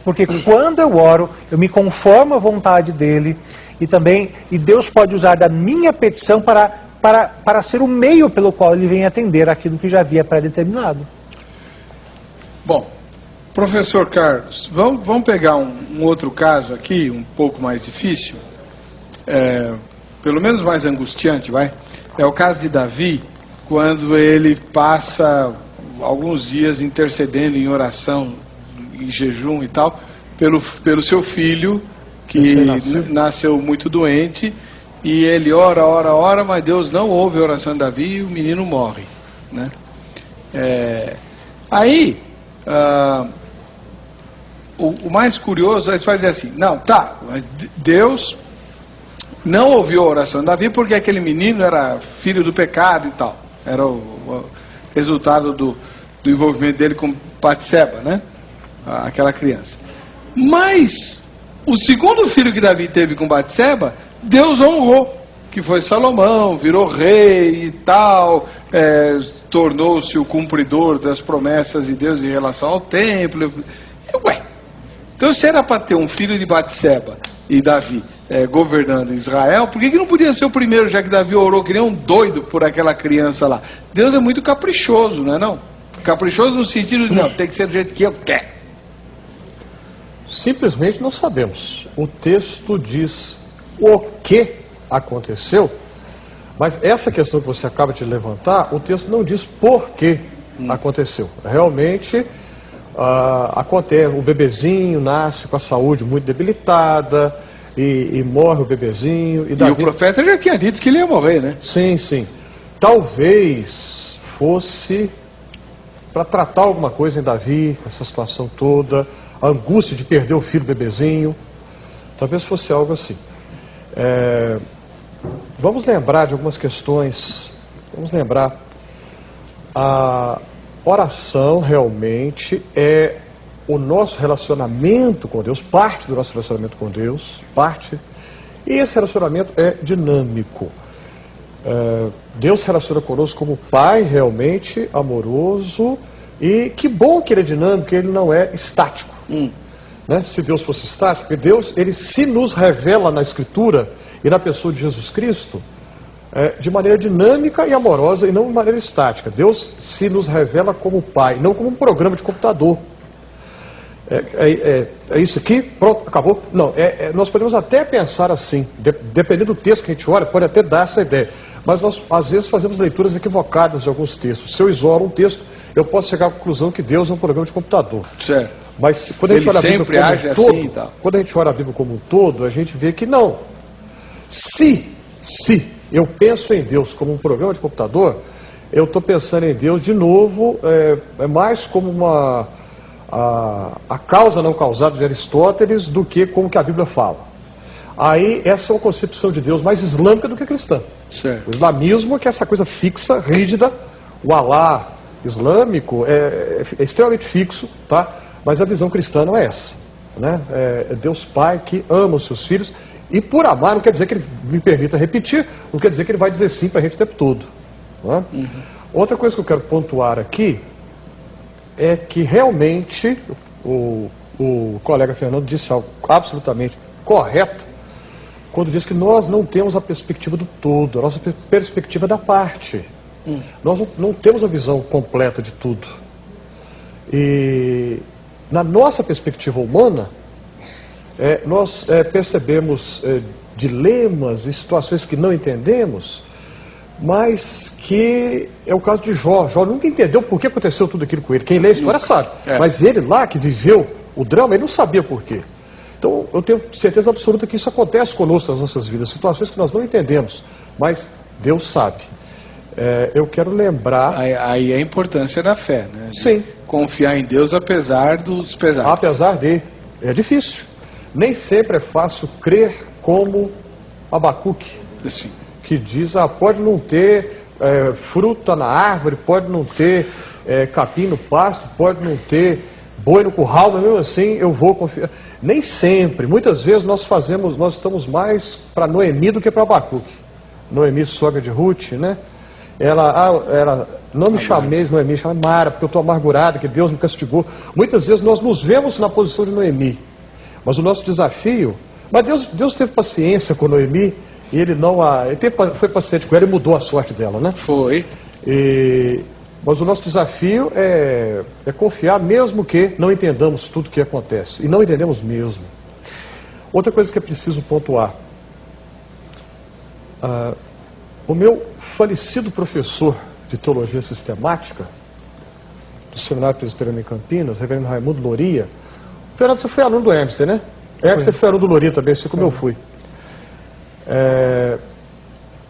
Porque quando eu oro, eu me conformo à vontade dEle e Deus pode usar da minha petição para ser o meio pelo qual Ele vem atender aquilo que já havia pré-determinado. Bom, professor Carlos, vamos pegar um outro caso aqui, um pouco mais difícil, pelo menos mais angustiante, vai? É o caso de Davi, quando ele passa alguns dias intercedendo em oração, em jejum e tal, pelo seu filho, que nasceu muito doente, e ele ora, mas Deus não ouve a oração de Davi e o menino morre, né? O mais curioso é fazer assim, não, tá, Deus não ouviu a oração de Davi porque aquele menino era filho do pecado e tal, era o resultado do envolvimento dele com Batseba, né? Aquela criança. Mas o segundo filho que Davi teve com Batseba, Deus honrou, que foi Salomão, virou rei e tal, tornou-se o cumpridor das promessas de Deus em relação ao templo. Então se era para ter um filho de Batseba e Davi governando Israel, por que não podia ser o primeiro, já que Davi orou que nem um doido por aquela criança lá? Deus é muito caprichoso, não é não? Caprichoso no sentido de, não, tem que ser do jeito que eu quero. Simplesmente não sabemos. O texto diz o que aconteceu, mas essa questão que você acaba de levantar, o texto não diz por que aconteceu. Realmente, acontece, o bebezinho nasce com a saúde muito debilitada, e morre o bebezinho. E o profeta já tinha dito que ele ia morrer, né? Sim, sim. Talvez fosse para tratar alguma coisa em Davi, essa situação toda, a angústia de perder o filho bebezinho. Talvez fosse algo assim. Vamos lembrar de algumas questões. Vamos lembrar. A oração realmente é o nosso relacionamento com Deus, parte do nosso relacionamento com Deus, parte. E esse relacionamento é dinâmico. Deus se relaciona conosco como Pai realmente amoroso, e que bom que Ele é dinâmico, que Ele não é estático. Né? Se Deus fosse estático, porque Deus, Ele se nos revela na Escritura e na pessoa de Jesus Cristo de maneira dinâmica e amorosa e não de maneira estática. Deus se nos revela como Pai, não como um programa de computador. É isso aqui, pronto, acabou. Não, nós podemos até pensar assim, dependendo do texto que a gente olha, pode até dar essa ideia. Mas nós, às vezes, fazemos leituras equivocadas de alguns textos. Se eu isolo um texto, eu posso chegar à conclusão que Deus é um programa de computador. Certo. Mas quando a gente olha a Bíblia como um todo, assim e tal. quando a gente olha a Bíblia como um todo, a gente vê que não. Se eu penso em Deus como um programa de computador, eu estou pensando em Deus de novo, mais como a causa não causada de Aristóteles do que como que a Bíblia fala. Aí essa é uma concepção de Deus mais islâmica do que cristã. Certo. O islamismo é que é essa coisa fixa, rígida, o Alá islâmico é extremamente fixo, tá? Mas a visão cristã não é essa, né? É Deus Pai que ama os seus filhos, e por amar não quer dizer que ele, me permita repetir, não quer dizer que ele vai dizer sim para a gente o tempo todo, né? Outra coisa que eu quero pontuar aqui é que realmente o colega Fernando disse algo absolutamente correto quando diz que nós não temos a perspectiva do todo, a nossa perspectiva é da parte. Nós não temos a visão completa de tudo. E na nossa perspectiva humana, nós percebemos dilemas e situações que não entendemos, mas que é o caso de Jó. Jó nunca entendeu por que aconteceu tudo aquilo com ele. Quem lê a história sabe. Mas ele lá, que viveu o drama, ele não sabia por quê. Então, eu tenho certeza absoluta que isso acontece conosco nas nossas vidas, situações que nós não entendemos, mas Deus sabe. Eu quero lembrar... Aí a importância da fé, né? Sim. Confiar em Deus apesar dos pesares. Apesar de... É difícil. Nem sempre é fácil crer como Abacuque, Sim. que diz, pode não ter fruta na árvore, pode não ter capim no pasto, pode não ter boi no curral, mas mesmo assim eu vou confiar. Nem sempre. Muitas vezes nós estamos mais para Noemi do que para Abacuque. Noemi, sogra de Ruth, né? Ela não me chameis Noemi, chama Mara, porque eu estou amargurada, que Deus me castigou. Muitas vezes nós nos vemos na posição de Noemi. Mas o nosso desafio... Mas Deus teve paciência com Noemi, e ele não foi paciente com ela e mudou a sorte dela, né? Foi. Mas o nosso desafio é confiar, mesmo que não entendamos tudo o que acontece. E não entendemos mesmo. Outra coisa que é preciso pontuar. O meu falecido professor de teologia sistemática do Seminário Presbiteriano em Campinas, reverendo Raimundo Loria. Fernando, você foi aluno do Emster, né? Você foi aluno do Loria também, assim como eu fui.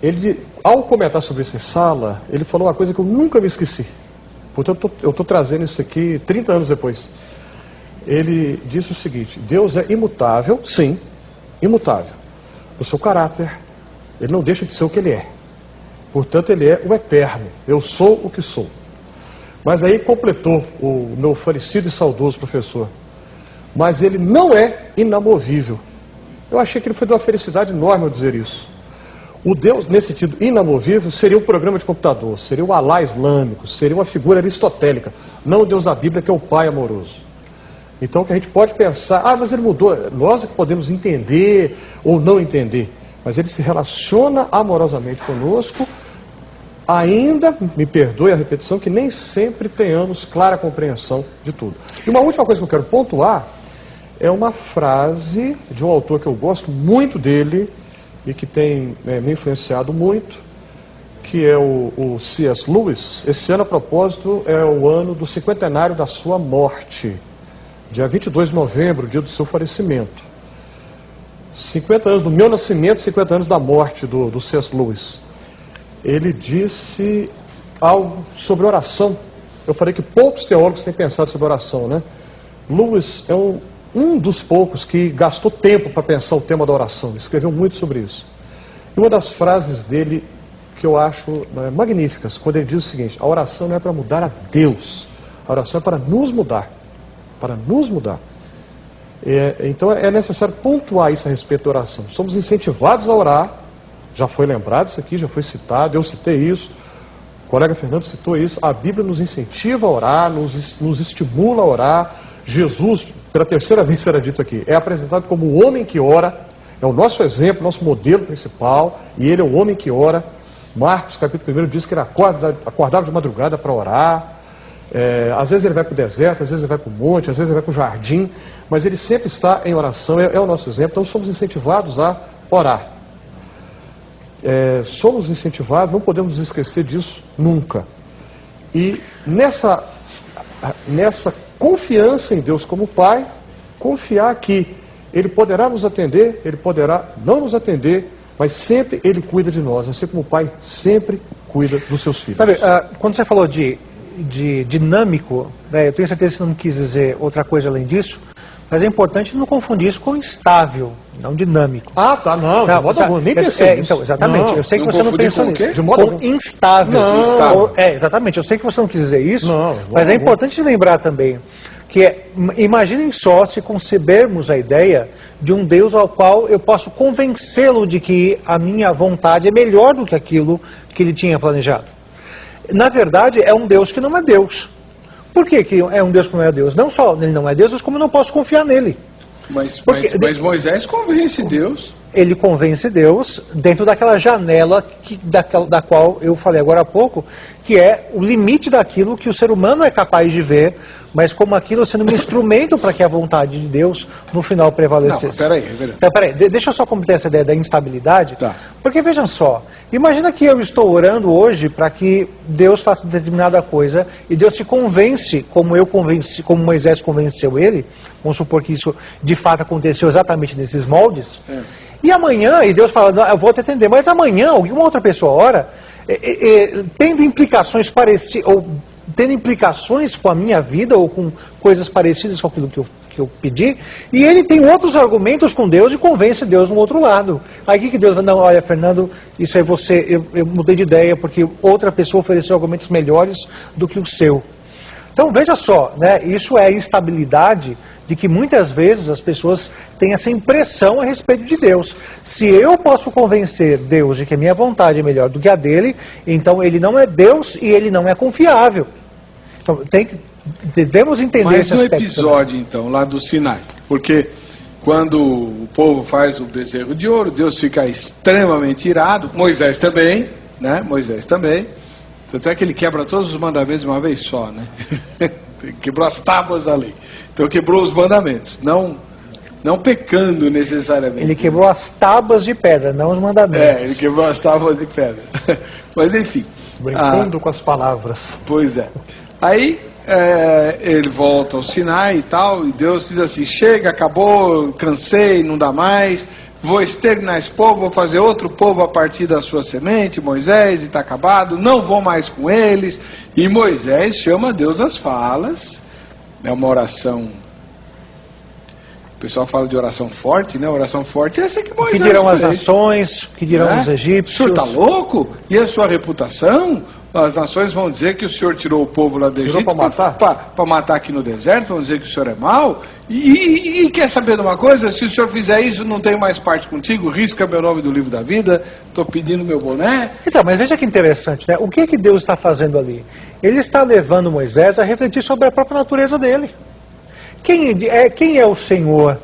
Ele, ao comentar sobre isso em sala, ele falou uma coisa que eu nunca me esqueci. Portanto, eu estou trazendo isso aqui 30 anos depois. Ele disse o seguinte: Deus é imutável, sim, imutável, no seu caráter. Ele não deixa de ser o que ele é. Portanto, ele é o eterno. Eu sou o que sou. Mas aí completou o meu falecido e saudoso professor. Mas ele não é inamovível. Eu achei que ele foi de uma felicidade enorme ao dizer isso. O Deus, nesse sentido, inamovível, seria um programa de computador, seria o Alá islâmico, seria uma figura aristotélica, não o Deus da Bíblia, que é o Pai amoroso. Então, que a gente pode pensar, mas ele mudou. Nós é que podemos entender ou não entender, mas ele se relaciona amorosamente conosco, ainda, me perdoe a repetição, que nem sempre tenhamos clara compreensão de tudo. E uma última coisa que eu quero pontuar é uma frase de um autor que eu gosto muito dele e que tem me influenciado muito, que é o C.S. Lewis. Esse ano, a propósito, é o ano do cinquentenário da sua morte, dia 22 de novembro, dia do seu falecimento. 50 anos do meu nascimento, 50 anos da morte do C.S. Lewis. Ele disse algo sobre oração. Eu falei que poucos teólogos têm pensado sobre oração, né? Lewis é um dos poucos que gastou tempo para pensar o tema da oração. Ele escreveu muito sobre isso. E uma das frases dele que eu acho magníficas, quando ele diz o seguinte: a oração não é para mudar a Deus, a oração é para nos mudar. Para nos mudar. Então é necessário pontuar isso a respeito da oração. Somos incentivados a orar, já foi lembrado isso aqui, já foi citado, eu citei isso, o colega Fernando citou isso. A Bíblia nos incentiva a orar, nos estimula a orar. Jesus, pela terceira vez será dito aqui, é apresentado como o homem que ora, é o nosso exemplo, nosso modelo principal, e ele é o homem que ora. Marcos, capítulo 1, diz que ele acordava de madrugada para orar. Às vezes ele vai para o deserto, às vezes ele vai para o monte, às vezes ele vai para o jardim, mas ele sempre está em oração, é o nosso exemplo. Então somos incentivados a orar. Somos incentivados, não podemos nos esquecer disso nunca. E nessa confiança em Deus como Pai, confiar que Ele poderá nos atender, Ele poderá não nos atender, mas sempre Ele cuida de nós, assim como o Pai sempre cuida dos seus filhos. Sabe, quando você falou de dinâmico, né, eu tenho certeza que você não quis dizer outra coisa além disso, mas é importante não confundir isso com instável, não dinâmico. Ah, tá, não, nem pensei nisso. Então, exatamente, eu sei que você não pensou nisso. De modo algum. Instável. Não. Instável. Exatamente, eu sei que você não quis dizer isso, mas é importante lembrar também que imaginem só se concebermos a ideia de um Deus ao qual eu posso convencê-lo de que a minha vontade é melhor do que aquilo que ele tinha planejado. Na verdade, é um Deus que não é Deus. Por que é um Deus que não é Deus? Não só ele não é Deus, mas como eu não posso confiar nele. Mas Moisés convence Deus. Ele convence Deus dentro daquela janela da qual eu falei agora há pouco, que é o limite daquilo que o ser humano é capaz de ver, mas como aquilo sendo um instrumento para que a vontade de Deus no final prevalecesse. Não, peraí. Então, deixa eu só completar essa ideia da instabilidade, tá. Porque vejam só, imagina que eu estou orando hoje para que Deus faça determinada coisa e Deus se convence, como Moisés convenceu ele, vamos supor que isso de fato aconteceu exatamente nesses moldes. E amanhã, e Deus fala, eu vou te atender, mas amanhã alguma outra pessoa ora, tendo implicações parecidas, ou tendo implicações com a mina vida, ou com coisas parecidas com aquilo que eu pedi, e ele tem outros argumentos com Deus e convence Deus no outro lado. Aí que Deus fala, não, olha Fernando, isso aí eu mudei de ideia, porque outra pessoa ofereceu argumentos melhores do que o seu. Então veja só, né, isso é a instabilidade de que muitas vezes as pessoas têm essa impressão a respeito de Deus. Se eu posso convencer Deus de que a minha vontade é melhor do que a dele, então ele não é Deus e ele não é confiável. Então devemos entender esse aspecto. Mas no episódio então, lá do Sinai, porque quando o povo faz o bezerro de ouro, Deus fica extremamente irado, Moisés também, né? Tanto é que ele quebra todos os mandamentos de uma vez só, né? Quebrou as tábuas da lei. Então quebrou os mandamentos, não pecando necessariamente. Ele quebrou as tábuas de pedra, não os mandamentos. Ele quebrou as tábuas de pedra. Mas enfim. Brincando com as palavras. Pois é. Aí ele volta ao Sinai e tal, e Deus diz assim, chega, acabou, cansei, não dá mais, vou exterminar esse povo, vou fazer outro povo a partir da sua semente, Moisés, e está acabado, não vou mais com eles. E Moisés chama Deus às falas, é uma oração, o pessoal fala de oração forte, né? Oração forte é essa que Moisés fez. Que dirão fez. as nações, que dirão os egípcios. O senhor está louco? E a sua reputação? As nações vão dizer que o senhor tirou o povo lá do Egito para matar aqui no deserto, vão dizer que o senhor é mau. E quer saber de uma coisa? Se o senhor fizer isso, não tenho mais parte contigo, risca meu nome do livro da vida, estou pedindo meu boné. Então, mas veja que interessante, né? O que Deus está fazendo ali? Ele está levando Moisés a refletir sobre a própria natureza dele. Quem é o Senhor?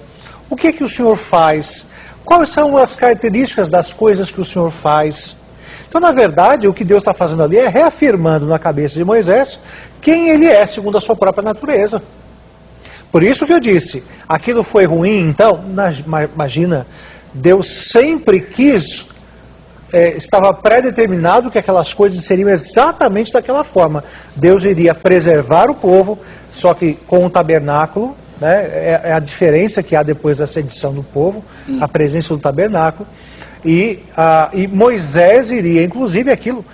O que o Senhor faz? Quais são as características das coisas que o Senhor faz? Então, na verdade, o que Deus está fazendo ali é reafirmando na cabeça de Moisés quem ele é, segundo a sua própria natureza. Por isso que eu disse, aquilo foi ruim, então, imagina, Deus sempre quis, estava pré-determinado que aquelas coisas seriam exatamente daquela forma. Deus iria preservar o povo, só que com o tabernáculo, né, é a diferença que há depois da sedição do povo, a presença do tabernáculo. E Moisés iria, inclusive aquilo,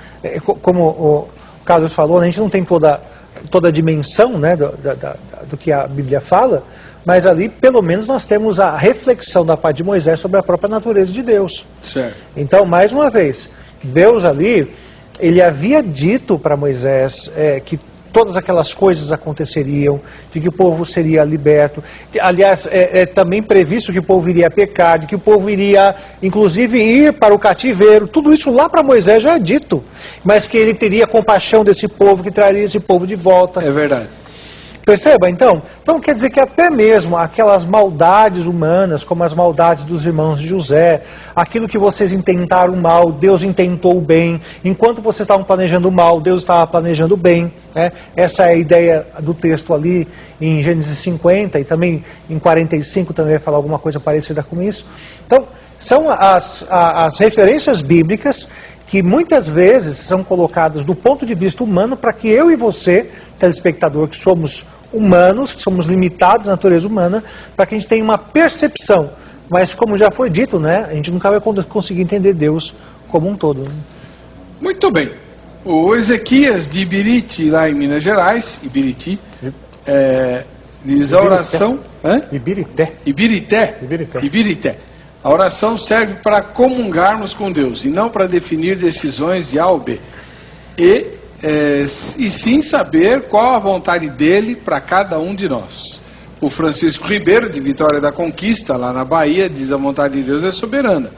como o Carlos falou, a gente não tem toda a dimensão, né, do que a Bíblia fala, mas ali pelo menos nós temos a reflexão da parte de Moisés sobre a própria natureza de Deus. Certo. Então, mais uma vez, Deus ali, ele havia dito para Moisés que todas aquelas coisas aconteceriam, de que o povo seria liberto. Aliás, é também previsto que o povo iria pecar, de que o povo iria, inclusive, ir para o cativeiro. Tudo isso lá para Moisés já é dito. Mas que ele teria compaixão desse povo, que traria esse povo de volta. É verdade. Perceba, então? Então quer dizer que até mesmo aquelas maldades humanas, como as maldades dos irmãos de José, aquilo que vocês intentaram mal, Deus intentou o bem. Enquanto vocês estavam planejando o mal, Deus estava planejando o bem. Né? Essa é a ideia do texto ali em Gênesis 50 e também em 45 também vai falar alguma coisa parecida com isso. Então, são as referências bíblicas que muitas vezes são colocadas do ponto de vista humano para que eu e você, telespectador, que somos humanos, que somos limitados à natureza humana, para que a gente tenha uma percepção. Mas como já foi dito, né, a gente nunca vai conseguir entender Deus como um todo. Né? Muito bem. O Ezequias de Ibiriti, lá em Minas Gerais, Ibiriti, diz a oração... Ibirité. Ibirité. Ibirité. Ibirité. A oração serve para comungarmos com Deus e não para definir decisões de A ou B. E sim saber qual a vontade dele para cada um de nós. O Francisco Ribeiro, de Vitória da Conquista, lá na Bahia, diz: a vontade de Deus é soberana.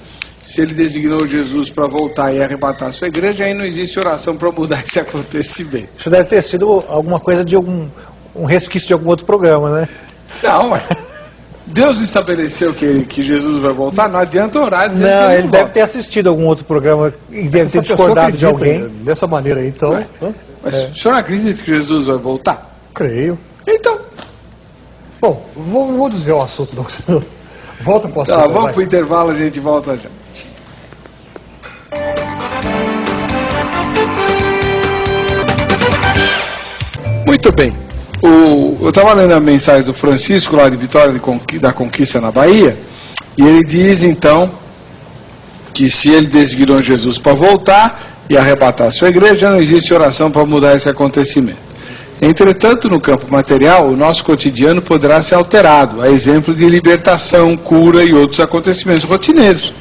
Se ele designou Jesus para voltar e arrebatar a sua igreja, aí não existe oração para mudar esse acontecimento. Isso deve ter sido alguma coisa de um resquício de algum outro programa, né? Não, Deus estabeleceu que Jesus vai voltar, não adianta orar dizendo que não, ele volta. deve ter assistido algum outro programa e deve ter discordado de alguém. Dessa maneira aí, então. Mas o senhor acredita que Jesus vai voltar? Creio. Então. Bom, vou desviar o assunto, não. Volta para o assunto. Tá, vamos para o intervalo, a gente volta já. Muito bem. Eu estava lendo a mensagem do Francisco, lá de Vitória da Conquista, na Bahia, e ele diz, então, que se ele designou Jesus para voltar e arrebatar a sua igreja, não existe oração para mudar esse acontecimento. Entretanto, no campo material, o nosso cotidiano poderá ser alterado, a exemplo de libertação, cura e outros acontecimentos rotineiros.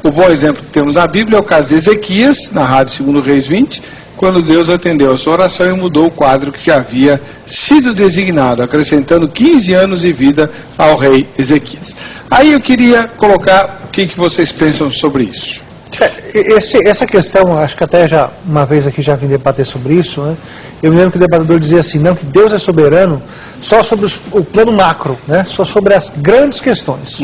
O bom exemplo que temos na Bíblia é o caso de Ezequias, narrado em 2 Reis 20, quando Deus atendeu a sua oração e mudou o quadro que já havia sido designado, acrescentando 15 anos de vida ao rei Ezequias. Aí eu queria colocar o que vocês pensam sobre isso. Essa questão, acho que até já uma vez aqui já vim debater sobre isso, né? Eu me lembro que o debatedor dizia assim, não, que Deus é soberano só sobre o plano macro, né? Só sobre as grandes questões.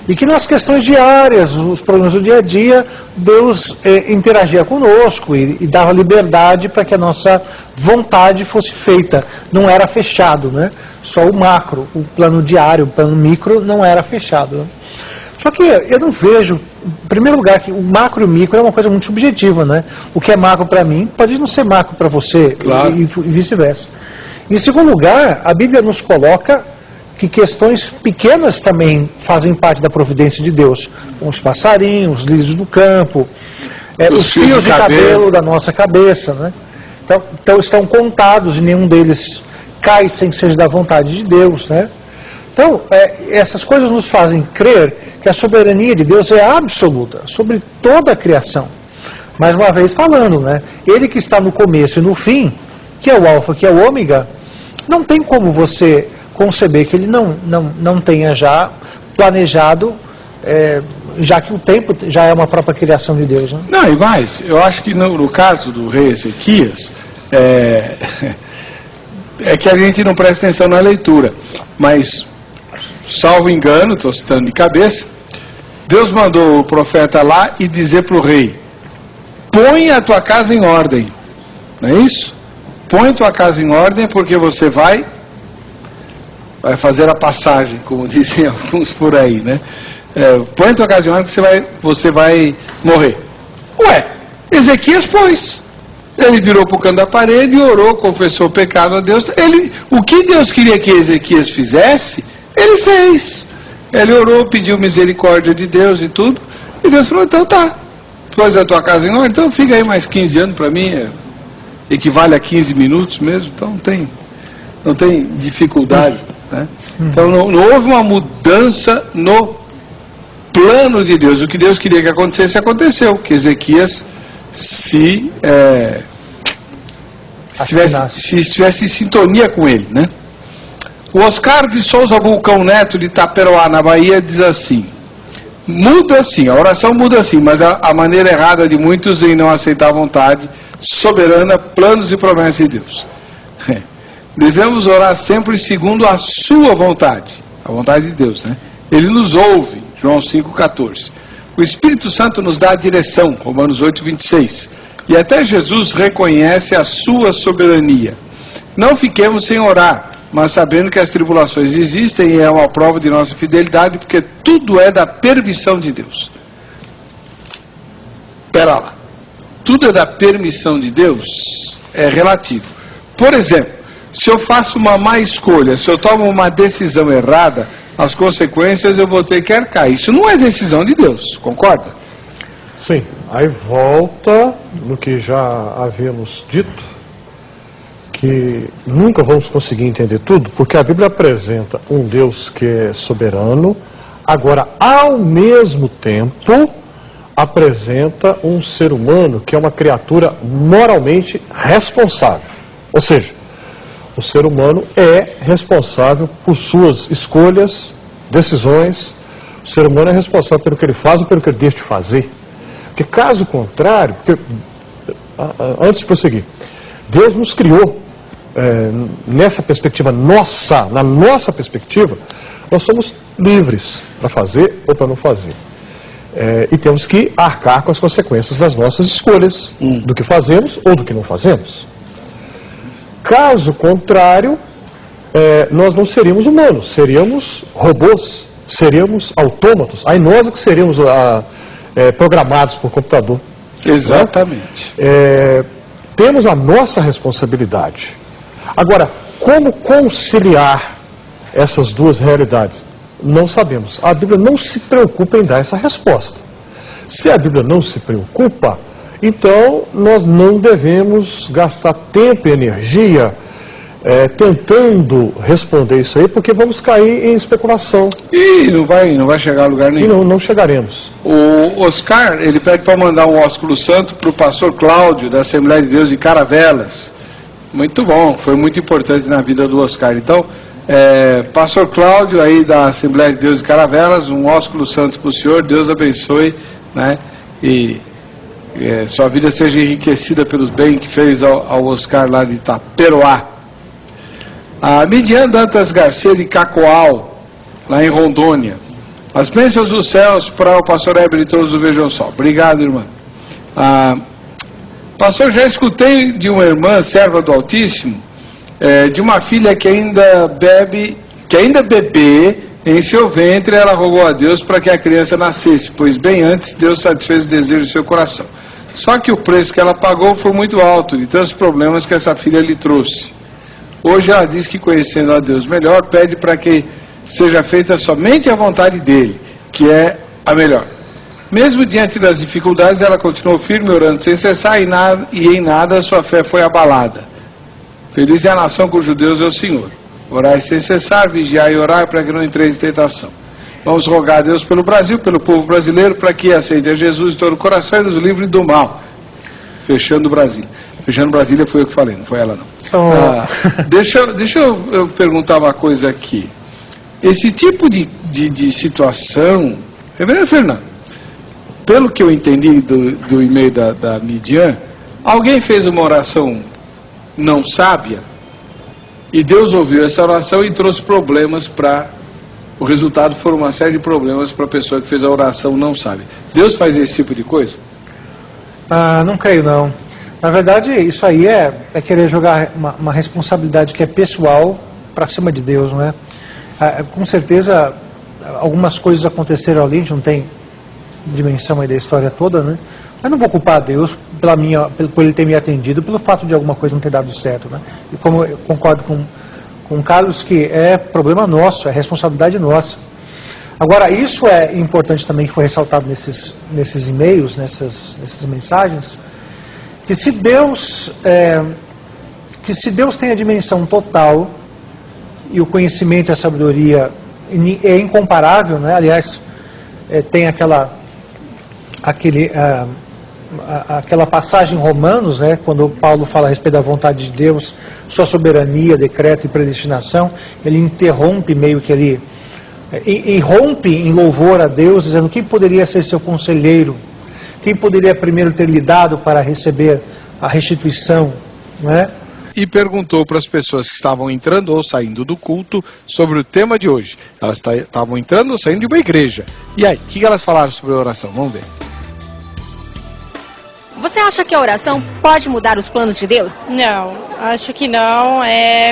E que nas questões diárias, os problemas do dia a dia, Deus interagia conosco e dava liberdade para que a nossa vontade fosse feita. Não era fechado, né? Só o macro, o plano diário, o plano micro não era fechado. Né? Só que eu não vejo, em primeiro lugar, que o macro e o micro é uma coisa muito subjetiva, né? O que é macro para mim pode não ser macro para você, claro. e vice-versa. Em segundo lugar, a Bíblia nos coloca que questões pequenas também fazem parte da providência de Deus. Os passarinhos, os lírios do campo, os fios de cabelo da nossa cabeça, né? Então estão contados e nenhum deles cai sem que seja da vontade de Deus, né? Então, essas coisas nos fazem crer que a soberania de Deus é absoluta sobre toda a criação. Mais uma vez falando, né? Ele que está no começo e no fim, que é o alfa, que é o ômega, não tem como você conceber que ele não tenha já planejado, já que o tempo já é uma própria criação de Deus. Né? Não, e mais, eu acho que no caso do rei Ezequias, é que a gente não presta atenção na leitura, mas, salvo engano, estou citando de cabeça, Deus mandou o profeta lá e dizer para o rei, põe a tua casa em ordem, não é isso? Põe a tua casa em ordem porque você vai fazer a passagem, como dizem alguns por aí, né? Põe a tua casa em ordem que você vai morrer. Ué, Ezequias pôs. Ele virou para o canto da parede e orou, confessou o pecado a Deus. O que Deus queria que Ezequias fizesse, ele fez. Ele orou, pediu misericórdia de Deus e tudo. E Deus falou, então tá. Pôs a tua casa em ordem, então fica aí mais 15 anos para mim. Equivale a 15 minutos mesmo, então não tem dificuldade. Né? Então não houve uma mudança no plano de Deus. O que Deus queria que acontecesse, aconteceu. Que Ezequias se estivesse em sintonia com ele. Né? O Oscar de Souza Vulcão Neto, de Itaperoá, na Bahia, diz assim, muda sim, a oração muda sim, mas a maneira errada de muitos em não aceitar a vontade soberana, planos e promessas de Deus. Devemos orar sempre segundo a sua vontade, a vontade de Deus, né? Ele nos ouve, João 5,14. O Espírito Santo nos dá a direção, Romanos 8,26. E até Jesus reconhece a sua soberania. Não fiquemos sem orar, mas sabendo que as tribulações existem e é uma prova de nossa fidelidade, porque tudo é da permissão de Deus. Espera lá. Tudo é da permissão de Deus? É relativo. Por exemplo, se eu faço uma má escolha, se eu tomo uma decisão errada, as consequências eu vou ter que arcar. Isso não é decisão de Deus, concorda? Sim, aí volta no que já havíamos dito, que nunca vamos conseguir entender tudo, porque a Bíblia apresenta um Deus que é soberano, agora, ao mesmo tempo, apresenta um ser humano que é uma criatura moralmente responsável. Ou seja, o ser humano é responsável por suas escolhas, decisões. O ser humano é responsável pelo que ele faz ou pelo que ele deixa de fazer. Porque caso contrário, antes de prosseguir, Deus nos criou nessa perspectiva nossa, na nossa perspectiva, nós somos livres para fazer ou para não fazer. E temos que arcar com as consequências das nossas escolhas, do que fazemos ou do que não fazemos. Caso contrário, nós não seríamos humanos, seríamos robôs, seríamos autômatos. Aí nós é que seríamos programados por computador. Exatamente. Temos a nossa responsabilidade. Agora, como conciliar essas duas realidades? Não sabemos. A Bíblia não se preocupa em dar essa resposta. Se a Bíblia não se preocupa, então nós não devemos gastar tempo e energia tentando responder isso aí, porque vamos cair em especulação. E não vai chegar a lugar nenhum. E não chegaremos. O Oscar, ele pede para mandar um ósculo santo para o pastor Cláudio, da Assembleia de Deus de Caravelas. Muito bom, foi muito importante na vida do Oscar. Então, pastor Cláudio, aí da Assembleia de Deus de Caravelas, um ósculo santo para o senhor, Deus abençoe, né? E sua vida seja enriquecida pelos bens que fez ao Oscar lá de Itaperoá. A Midian Dantas Garcia de Cacoal, lá em Rondônia. As bênçãos dos céus para o pastor Heber e todos do Vejam Só. Obrigado, irmã. Pastor, já escutei de uma irmã, serva do Altíssimo, de uma filha que ainda bebê em seu ventre, ela rogou a Deus para que a criança nascesse, pois bem antes Deus satisfez o desejo do seu coração. Só que o preço que ela pagou foi muito alto, de tantos problemas que essa filha lhe trouxe. Hoje ela diz que, conhecendo a Deus melhor, pede para que seja feita somente a vontade dele, que é a melhor. Mesmo diante das dificuldades, ela continuou firme, orando sem cessar, e em nada sua fé foi abalada. Feliz é a nação cujo Deus é o Senhor. Orai sem cessar, vigiai e orai para que não entreis em tentação. Vamos rogar a Deus pelo Brasil, pelo povo brasileiro, para que aceite a Jesus de todo o coração e nos livre do mal. Fechando Brasília. Fechando Brasília foi eu que falei, não foi ela não. Deixa eu perguntar uma coisa aqui. Esse tipo de situação, Reverendo Fernando, pelo que eu entendi do e-mail da Midian, alguém fez uma oração não sábia e Deus ouviu essa oração e trouxe problemas para... O resultado foram uma série de problemas para a pessoa que fez a oração não sábia. Deus faz esse tipo de coisa? Não creio não. Na verdade, isso aí é querer jogar uma responsabilidade que é pessoal para cima de Deus, não é? Com certeza, algumas coisas aconteceram ali, a gente não tem dimensão aí da história toda, né? Mas não vou culpar Deus por ele ter me atendido, pelo fato de alguma coisa não ter dado certo, né? E como eu concordo com o Carlos, que é problema nosso, é responsabilidade nossa. Agora, isso é importante também, que foi ressaltado nesses e-mails, nessas mensagens, que se Deus tem a dimensão total e o conhecimento e a sabedoria é incomparável, né? Aliás, tem aquela passagem em Romanos, né, quando Paulo fala a respeito da vontade de Deus, sua soberania, decreto e predestinação, ele interrompe meio que ele irrompe em louvor a Deus, dizendo quem poderia ser seu conselheiro, quem poderia primeiro ter lhe dado para receber a restituição, né? e perguntou para as pessoas que estavam entrando ou saindo do culto sobre o tema de hoje. Elas estavam entrando ou saindo de uma igreja. E aí, o que elas falaram sobre a oração? Vamos ver. Você acha que a oração pode mudar os planos de Deus? Não, acho que não.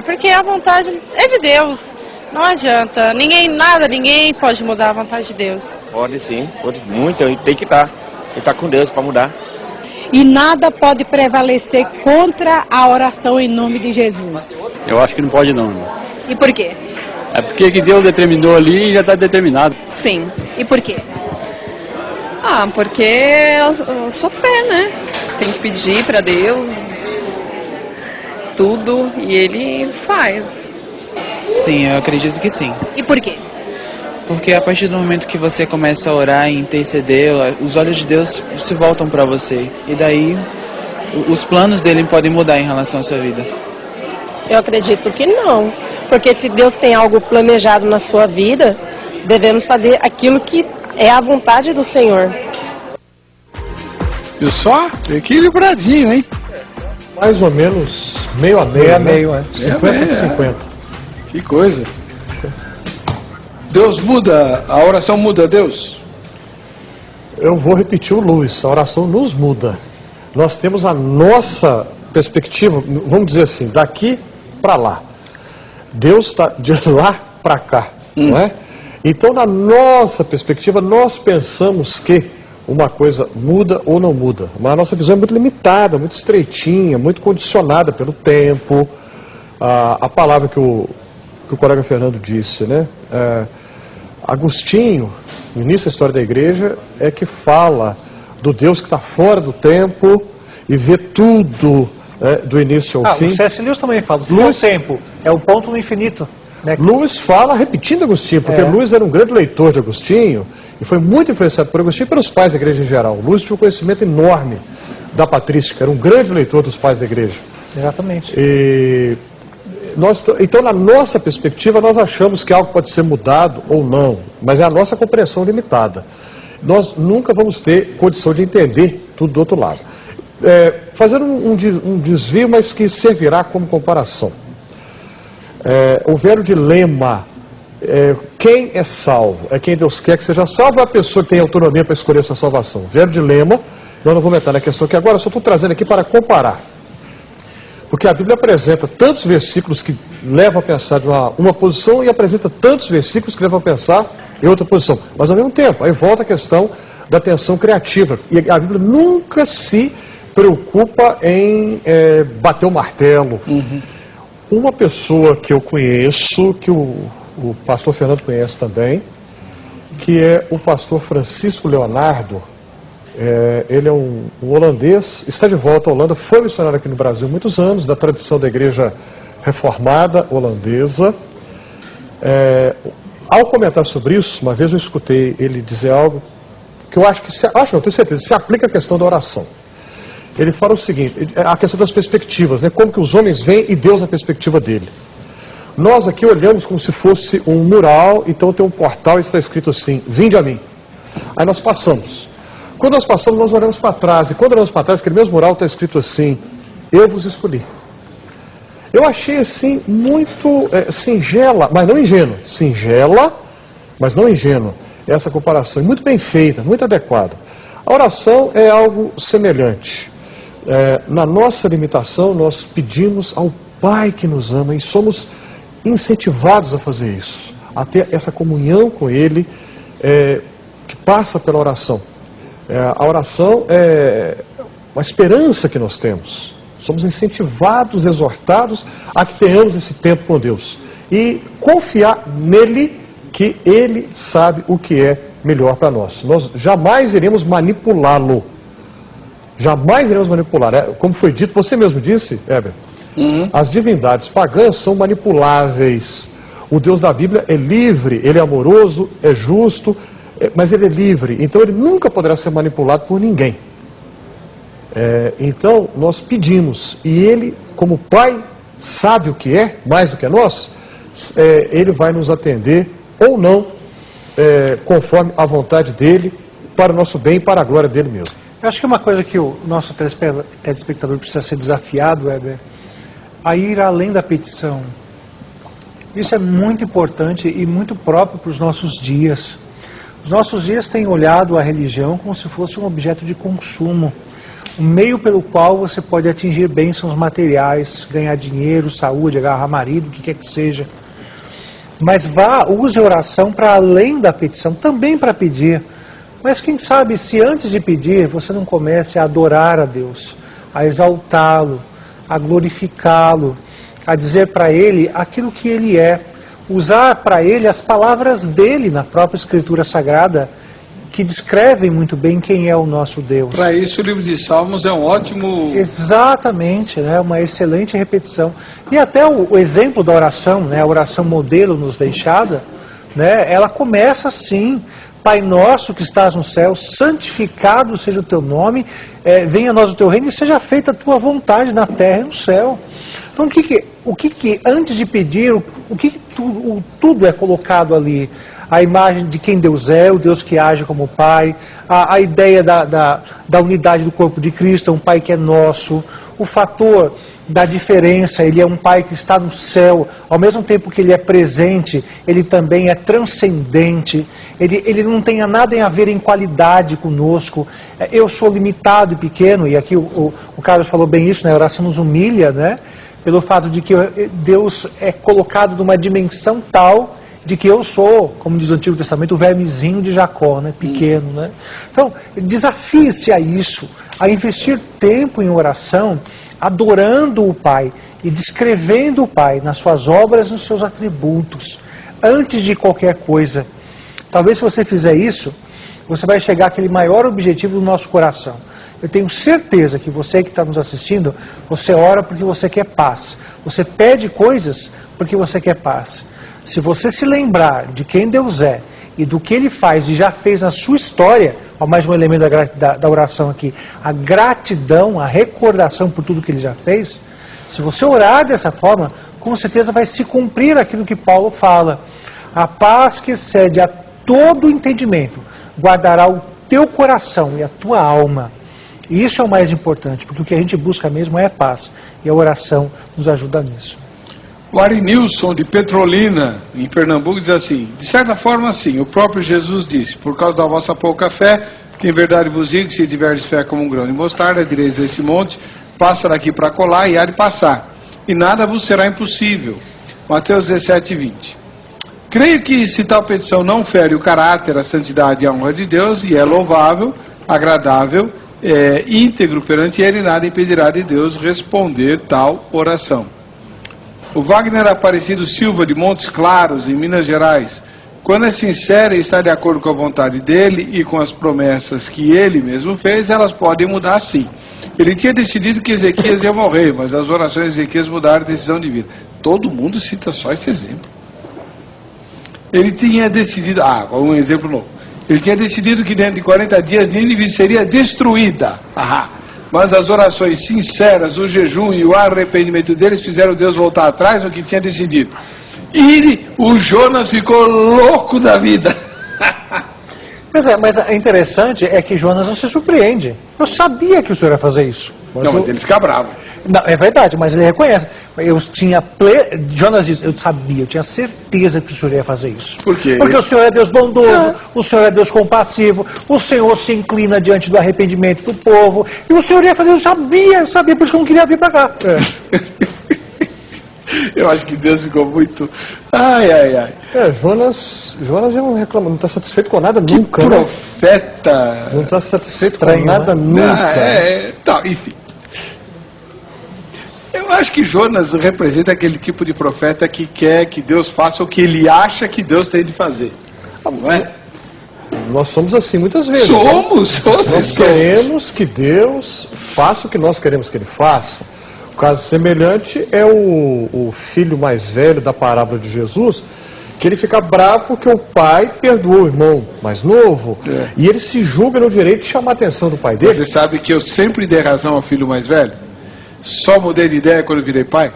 Porque a vontade é de Deus. Não adianta. Ninguém pode mudar a vontade de Deus. Pode sim, pode muito. Tem que estar. Tem que estar com Deus para mudar. E nada pode prevalecer contra a oração em nome de Jesus. Eu acho que não pode não. E por quê? É porque que Deus determinou ali e já está determinado. Sim. E por quê? Porque é a sua fé, né? Você tem que pedir para Deus tudo e Ele faz. Sim, eu acredito que sim. E por quê? Porque a partir do momento que você começa a orar e interceder, os olhos de Deus se voltam para você. E daí, os planos dele podem mudar em relação à sua vida. Eu acredito que não. Porque se Deus tem algo planejado na sua vida, devemos fazer aquilo que é a vontade do Senhor. Viu só? Equilibradinho, hein? Mais ou menos meio a meio. Meio a meio, é. 50-50. Que coisa. Deus muda, a oração muda Deus? Eu vou repetir o Luiz, a oração nos muda. Nós temos a nossa perspectiva, vamos dizer assim, daqui para lá. Deus está de lá para cá, não é? Então, na nossa perspectiva, nós pensamos que uma coisa muda ou não muda. Mas a nossa visão é muito limitada, muito estreitinha, muito condicionada pelo tempo. A palavra que o colega Fernando disse, né? Agostinho, no início da história da igreja, é que fala do Deus que está fora do tempo e vê tudo do início ao fim. O C.S. Lewis também fala, o tempo é o ponto no infinito. Né? Lewis fala repetindo Agostinho, porque Lewis era um grande leitor de Agostinho e foi muito influenciado por Agostinho e pelos pais da igreja em geral. Lewis tinha um conhecimento enorme da patrística, era um grande leitor dos pais da igreja. Exatamente. Então, na nossa perspectiva, nós achamos que algo pode ser mudado ou não, mas é a nossa compreensão limitada. Nós nunca vamos ter condição de entender tudo do outro lado. Fazendo um desvio, mas que servirá como comparação. O velho dilema, quem é salvo? É quem Deus quer que seja salvo ou é a pessoa que tem autonomia para escolher a sua salvação? Velho dilema, eu não vou entrar na questão aqui agora, eu só estou trazendo aqui para comparar. Porque a Bíblia apresenta tantos versículos que levam a pensar de uma posição e apresenta tantos versículos que levam a pensar em outra posição. Mas ao mesmo tempo, aí volta a questão da tensão criativa. E a Bíblia nunca se preocupa em bater o martelo. Uma pessoa que eu conheço, que o pastor Fernando conhece também, que é o pastor Francisco Leonardo. Ele é um holandês, está de volta à Holanda, foi missionário aqui no Brasil há muitos anos, da tradição da igreja reformada holandesa. Ao comentar sobre isso, uma vez eu escutei ele dizer algo que eu acho que, tenho certeza, se aplica à questão da oração. Ele fala o seguinte, a questão das perspectivas, né? Como que os homens veem e Deus na perspectiva dele. Nós aqui olhamos como se fosse um mural, então tem um portal e está escrito assim, vinde a mim. Aí nós passamos. Quando nós passamos, nós olhamos para trás, e quando olhamos para trás, aquele mesmo mural está escrito assim, eu vos escolhi. Eu achei assim, muito singela, mas não ingênua. Singela, mas não ingênua. Essa comparação, muito bem feita, muito adequada. A oração é algo semelhante. Na nossa limitação, nós pedimos ao Pai que nos ama e somos incentivados a fazer isso, a ter essa comunhão com Ele que passa pela oração. A oração é uma esperança que nós temos. Somos incentivados, exortados a que tenhamos esse tempo com Deus e confiar nele, que Ele sabe o que é melhor para nós. Nós jamais iremos manipulá-lo. Jamais iremos manipular. Como foi dito, você mesmo disse, Heber, as divindades pagãs são manipuláveis. O Deus da Bíblia é livre, Ele é amoroso, é justo, mas Ele é livre. Então Ele nunca poderá ser manipulado por ninguém. Então nós pedimos, e Ele, como Pai, sabe o que é, mais do que nós, Ele vai nos atender ou não, conforme a vontade dEle, para o nosso bem e para a glória dEle mesmo. Eu acho que uma coisa que o nosso telespectador precisa ser desafiado, Weber, a ir além da petição. Isso é muito importante e muito próprio para os nossos dias. Os nossos dias têm olhado a religião como se fosse um objeto de consumo, um meio pelo qual você pode atingir bênçãos materiais, ganhar dinheiro, saúde, agarrar marido, o que quer que seja. Mas use a oração para além da petição, também para pedir. Mas quem sabe se antes de pedir você não comece a adorar a Deus, a exaltá-lo, a glorificá-lo, a dizer para Ele aquilo que Ele é, usar para Ele as palavras dEle na própria Escritura Sagrada, que descrevem muito bem quem é o nosso Deus. Para isso o livro de Salmos é um ótimo... Exatamente, né? Uma excelente repetição. E até o exemplo da oração, né? A oração modelo nos deixada, né? Ela começa assim: Pai nosso que estás no céu, santificado seja o teu nome, venha a nós o teu reino e seja feita a tua vontade na terra e no céu. Então o que antes de pedir, tudo é colocado ali? A imagem de quem Deus é, o Deus que age como Pai, a ideia da unidade do corpo de Cristo, um Pai que é nosso, o fator da diferença, Ele é um Pai que está no céu, ao mesmo tempo que Ele é presente, Ele também é transcendente, Ele não tem nada a ver em qualidade conosco. Eu sou limitado e pequeno, e aqui o Carlos falou bem isso, né? A oração nos humilha, né? Pelo fato de que Deus é colocado numa dimensão tal de que eu sou, como diz o Antigo Testamento, o vermezinho de Jacó, né? Pequeno, né? Então, desafie-se a isso, a investir tempo em oração, adorando o Pai e descrevendo o Pai nas suas obras e nos seus atributos, antes de qualquer coisa. Talvez se você fizer isso, você vai chegar àquele maior objetivo do nosso coração. Eu tenho certeza que você que está nos assistindo, você ora porque você quer paz. Você pede coisas porque você quer paz. Se você se lembrar de quem Deus é e do que Ele faz e já fez na sua história, ó, mais um elemento da oração aqui, a gratidão, a recordação por tudo que Ele já fez, se você orar dessa forma, com certeza vai se cumprir aquilo que Paulo fala. A paz que excede a todo entendimento guardará o teu coração e a tua alma. E isso é o mais importante, porque o que a gente busca mesmo é paz. E a oração nos ajuda nisso. O Arinilson, de Petrolina, em Pernambuco, diz assim: de certa forma, sim, o próprio Jesus disse: por causa da vossa pouca fé, que em verdade vos digo, que se tiverdes fé como um grão de mostarda, direis a esse monte, passa daqui para colar, e há de passar, e nada vos será impossível. Mateus 17, 20. Creio que se tal petição não fere o caráter, a santidade e a honra de Deus, e é louvável, agradável, íntegro perante Ele, nada impedirá de Deus responder tal oração. O Wagner Aparecido Silva, de Montes Claros, em Minas Gerais: quando é sincera e está de acordo com a vontade dele e com as promessas que ele mesmo fez, elas podem mudar sim. Ele tinha decidido que Ezequias ia morrer, mas as orações de Ezequias mudaram a decisão de vida. Todo mundo cita só esse exemplo. Ele tinha decidido, um exemplo novo. Ele tinha decidido que dentro de 40 dias Nínive seria destruída. Mas as orações sinceras, o jejum e o arrependimento deles fizeram Deus voltar atrás no que tinha decidido. E o Jonas ficou louco da vida. Mas é interessante é que Jonas não se surpreende. Eu sabia que o senhor ia fazer isso. Mas ele fica bravo. Não, é verdade, mas ele reconhece. Jonas diz: eu sabia, eu tinha certeza que o senhor ia fazer isso. Por quê? Porque o senhor é Deus bondoso, o senhor é Deus compassivo, o senhor se inclina diante do arrependimento do povo, e o senhor ia fazer, eu sabia, por isso que eu não queria vir para cá. Eu acho que Deus ficou muito... Jonas não reclama, não está satisfeito com nada nunca. Que profeta... Né? Não está satisfeito com nada nunca. Enfim. Eu acho que Jonas representa aquele tipo de profeta que quer que Deus faça o que ele acha que Deus tem de fazer. Não é? Nós somos assim muitas vezes. Somos. Nós queremos que Deus faça o que nós queremos que Ele faça. O caso semelhante é o filho mais velho da parábola de Jesus, que ele fica bravo porque o pai perdoou o irmão mais novo, e ele se julga no direito de chamar a atenção do pai dele. Você sabe que eu sempre dei razão ao filho mais velho? Só mudei de ideia quando virei pai?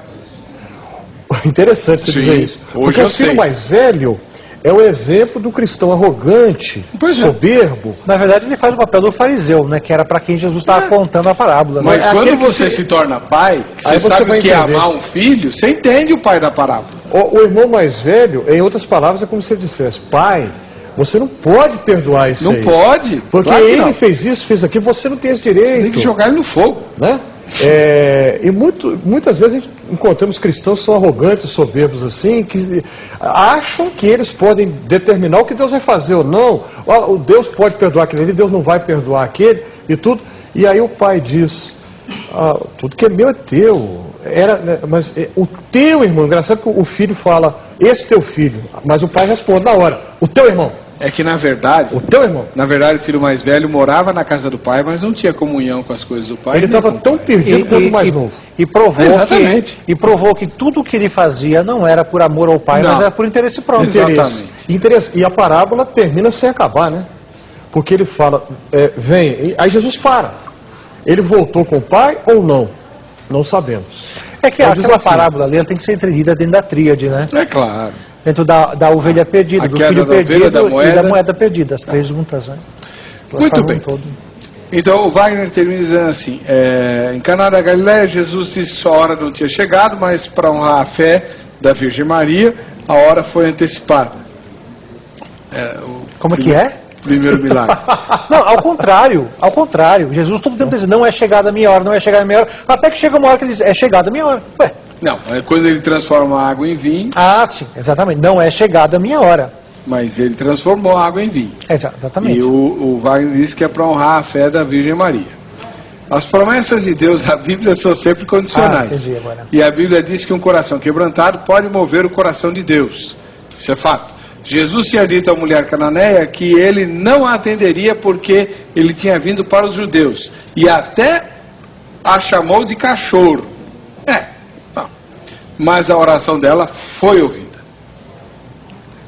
Interessante você dizer isso. Porque o filho mais velho, é o exemplo do cristão arrogante, soberbo. Na verdade, ele faz o papel do fariseu, né? Que era para quem Jesus estava contando a parábola. Mas né? quando você se torna pai, você sabe o que é amar um filho, você entende o pai da parábola. O irmão mais velho, em outras palavras, é como se ele dissesse: pai, você não pode perdoar isso aí. Não pode. Porque claro ele fez isso, fez aquilo, você não tem esse direito. Você tem que jogar ele no fogo. Né? E muitas vezes a gente encontramos cristãos que são arrogantes, soberbos assim, que acham que eles podem determinar o que Deus vai fazer ou não. O Deus pode perdoar aquele ali, Deus não vai perdoar aquele e tudo. E aí o pai diz: tudo que é meu é teu. Mas o teu irmão, engraçado que o filho fala: esse teu filho, mas o pai responde na hora: o teu irmão. É que na verdade, o teu irmão, na verdade, o filho mais velho morava na casa do pai, mas não tinha comunhão com as coisas do pai. Ele estava tão perdido quanto o mais novo. E provou que tudo que ele fazia não era por amor ao pai, mas era por interesse próprio. Interesse. E a parábola termina sem acabar, né? Porque ele fala: vem. Aí Jesus para. Ele voltou com o pai ou não? Não sabemos. É que aquela parábola ali tem que ser entendida dentro da tríade, né? É claro. Dentro da ovelha perdida, do filho perdido e da moeda perdida, as três juntas, né? Muito bem. Então o Wagner termina dizendo assim: em Caná da Galileia, Jesus disse que sua hora não tinha chegado, mas para honrar a fé da Virgem Maria, a hora foi antecipada. Como que é? Primeiro milagre. Não, ao contrário. Jesus todo o tempo diz: não é chegada a minha hora, não é chegada a minha hora, até que chega uma hora que ele diz: é chegada a minha hora. Ué. Não, é quando ele transforma a água em vinho. Ah, sim, exatamente. Não é chegada a minha hora. Mas ele transformou a água em vinho. Exatamente. E o Wagner disse que é para honrar a fé da Virgem Maria. As promessas de Deus na Bíblia são sempre condicionais. Entendi agora. E a Bíblia diz que um coração quebrantado pode mover o coração de Deus. Isso é fato. Jesus tinha dito à mulher cananeia que ele não a atenderia porque ele tinha vindo para os judeus. E até a chamou de cachorro. Mas a oração dela foi ouvida.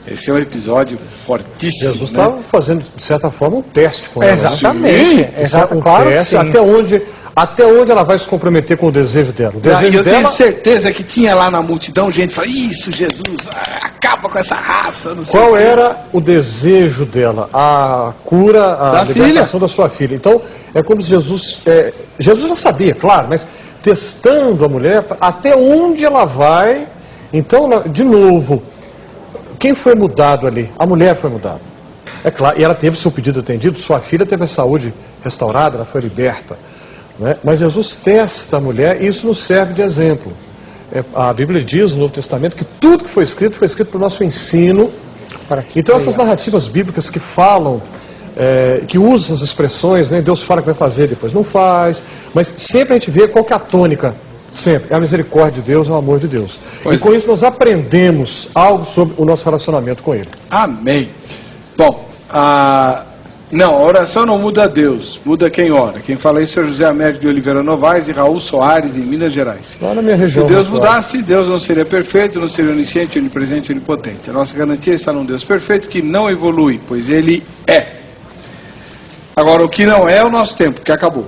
Esse é um episódio fortíssimo. Jesus estava fazendo, de certa forma, um teste com ela. Exatamente. Claro que sim. Até onde ela vai se comprometer com o desejo dela. Eu tenho certeza que tinha lá na multidão gente que fala: isso, Jesus, acaba com essa raça. Não sei Qual era o desejo dela? A cura, a libertação da sua filha. Então, é como se Jesus já sabia, claro, mas testando a mulher até onde ela vai. Então, de novo, quem foi mudado ali? A mulher foi mudada. É claro, e ela teve seu pedido atendido, sua filha teve a saúde restaurada, ela foi liberta. Né? Mas Jesus testa a mulher e isso nos serve de exemplo. A Bíblia diz no Novo Testamento que tudo que foi escrito para o nosso ensino. Então essas narrativas bíblicas que falam, que usam as expressões, né? Deus fala que vai fazer, depois não faz, mas sempre a gente vê qual que é a tônica, sempre, é a misericórdia de Deus, é o amor de Deus. E com isso nós aprendemos algo sobre o nosso relacionamento com Ele. Amém. Bom, não, a oração não muda a Deus, muda quem ora. Quem fala isso é o José Américo de Oliveira Novaes e Raul Soares, em Minas Gerais. Lá na minha região. Se Deus mudasse, Deus não seria perfeito, não seria onisciente, onipresente, onipotente. A nossa garantia está num Deus perfeito que não evolui, pois Ele é. Agora, o que não é o nosso tempo, que acabou.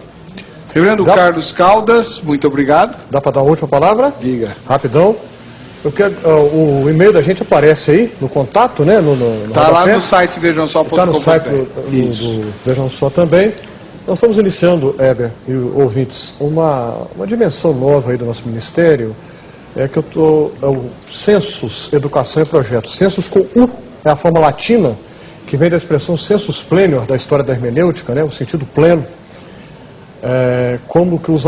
Reverendo Carlos Caldas, muito obrigado. Dá para dar uma última palavra? Diga. Rapidão. O e-mail da gente aparece aí no contato, né? Está lá no site vejamsó.com.br. Está no site do Vejam Só também. Nós estamos iniciando, Heber e ouvintes, uma dimensão nova aí do nosso ministério, que o Census Educação e Projetos. Census com U é a forma latina, que vem da expressão sensus plenior, da história da hermenêutica, né? O sentido pleno. Como que os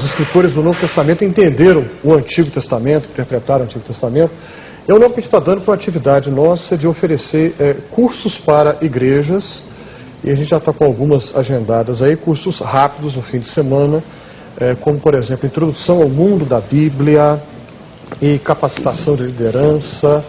escritores do Novo Testamento entenderam o Antigo Testamento, interpretaram o Antigo Testamento. É o nome que a gente está dando para uma atividade nossa de oferecer cursos para igrejas, e a gente já está com algumas agendadas aí, cursos rápidos no fim de semana, como por exemplo, introdução ao mundo da Bíblia e capacitação de liderança.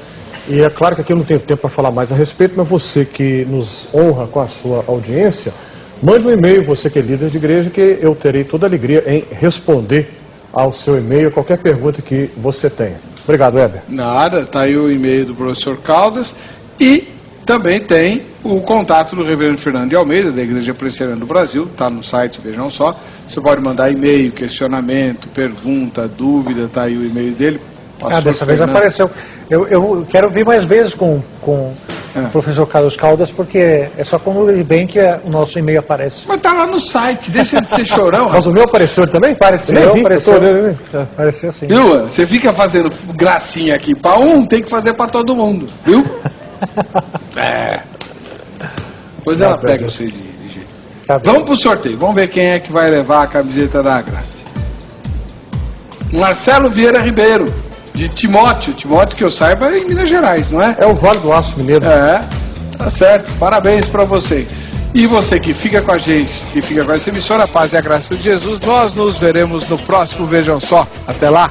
E é claro que aqui eu não tenho tempo para falar mais a respeito, mas você que nos honra com a sua audiência, mande um e-mail, você que é líder de igreja, que eu terei toda a alegria em responder ao seu e-mail, qualquer pergunta que você tenha. Obrigado, Heber. Nada, está aí o e-mail do professor Caldas e também tem o contato do reverendo Fernando de Almeida, da Igreja Presbiteriana do Brasil, está no site, vejam só. Você pode mandar e-mail, questionamento, pergunta, dúvida, está aí o e-mail dele. Dessa vez apareceu. Eu quero vir mais vezes com com o professor Carlos Caldas, porque é só quando ele vem que o nosso e-mail aparece. Mas tá lá no site, deixa de ser chorão. Mas o meu apareceu também? Apareceu, apareceu sim. Viu? Você fica fazendo gracinha aqui pra um, tem que fazer pra todo mundo, viu? Depois ela pega vocês de jeito. Vamos pro sorteio, vamos ver quem é que vai levar a camiseta da Agrate. Marcelo Vieira Ribeiro, de Timóteo. Timóteo, que eu saiba, é em Minas Gerais, não é? É o Vale do Aço Mineiro. Tá certo. Parabéns pra você. E você que fica com a gente, que fica com essa emissora, a paz e a graça de Jesus, nós nos veremos no próximo Vejam Só. Até lá.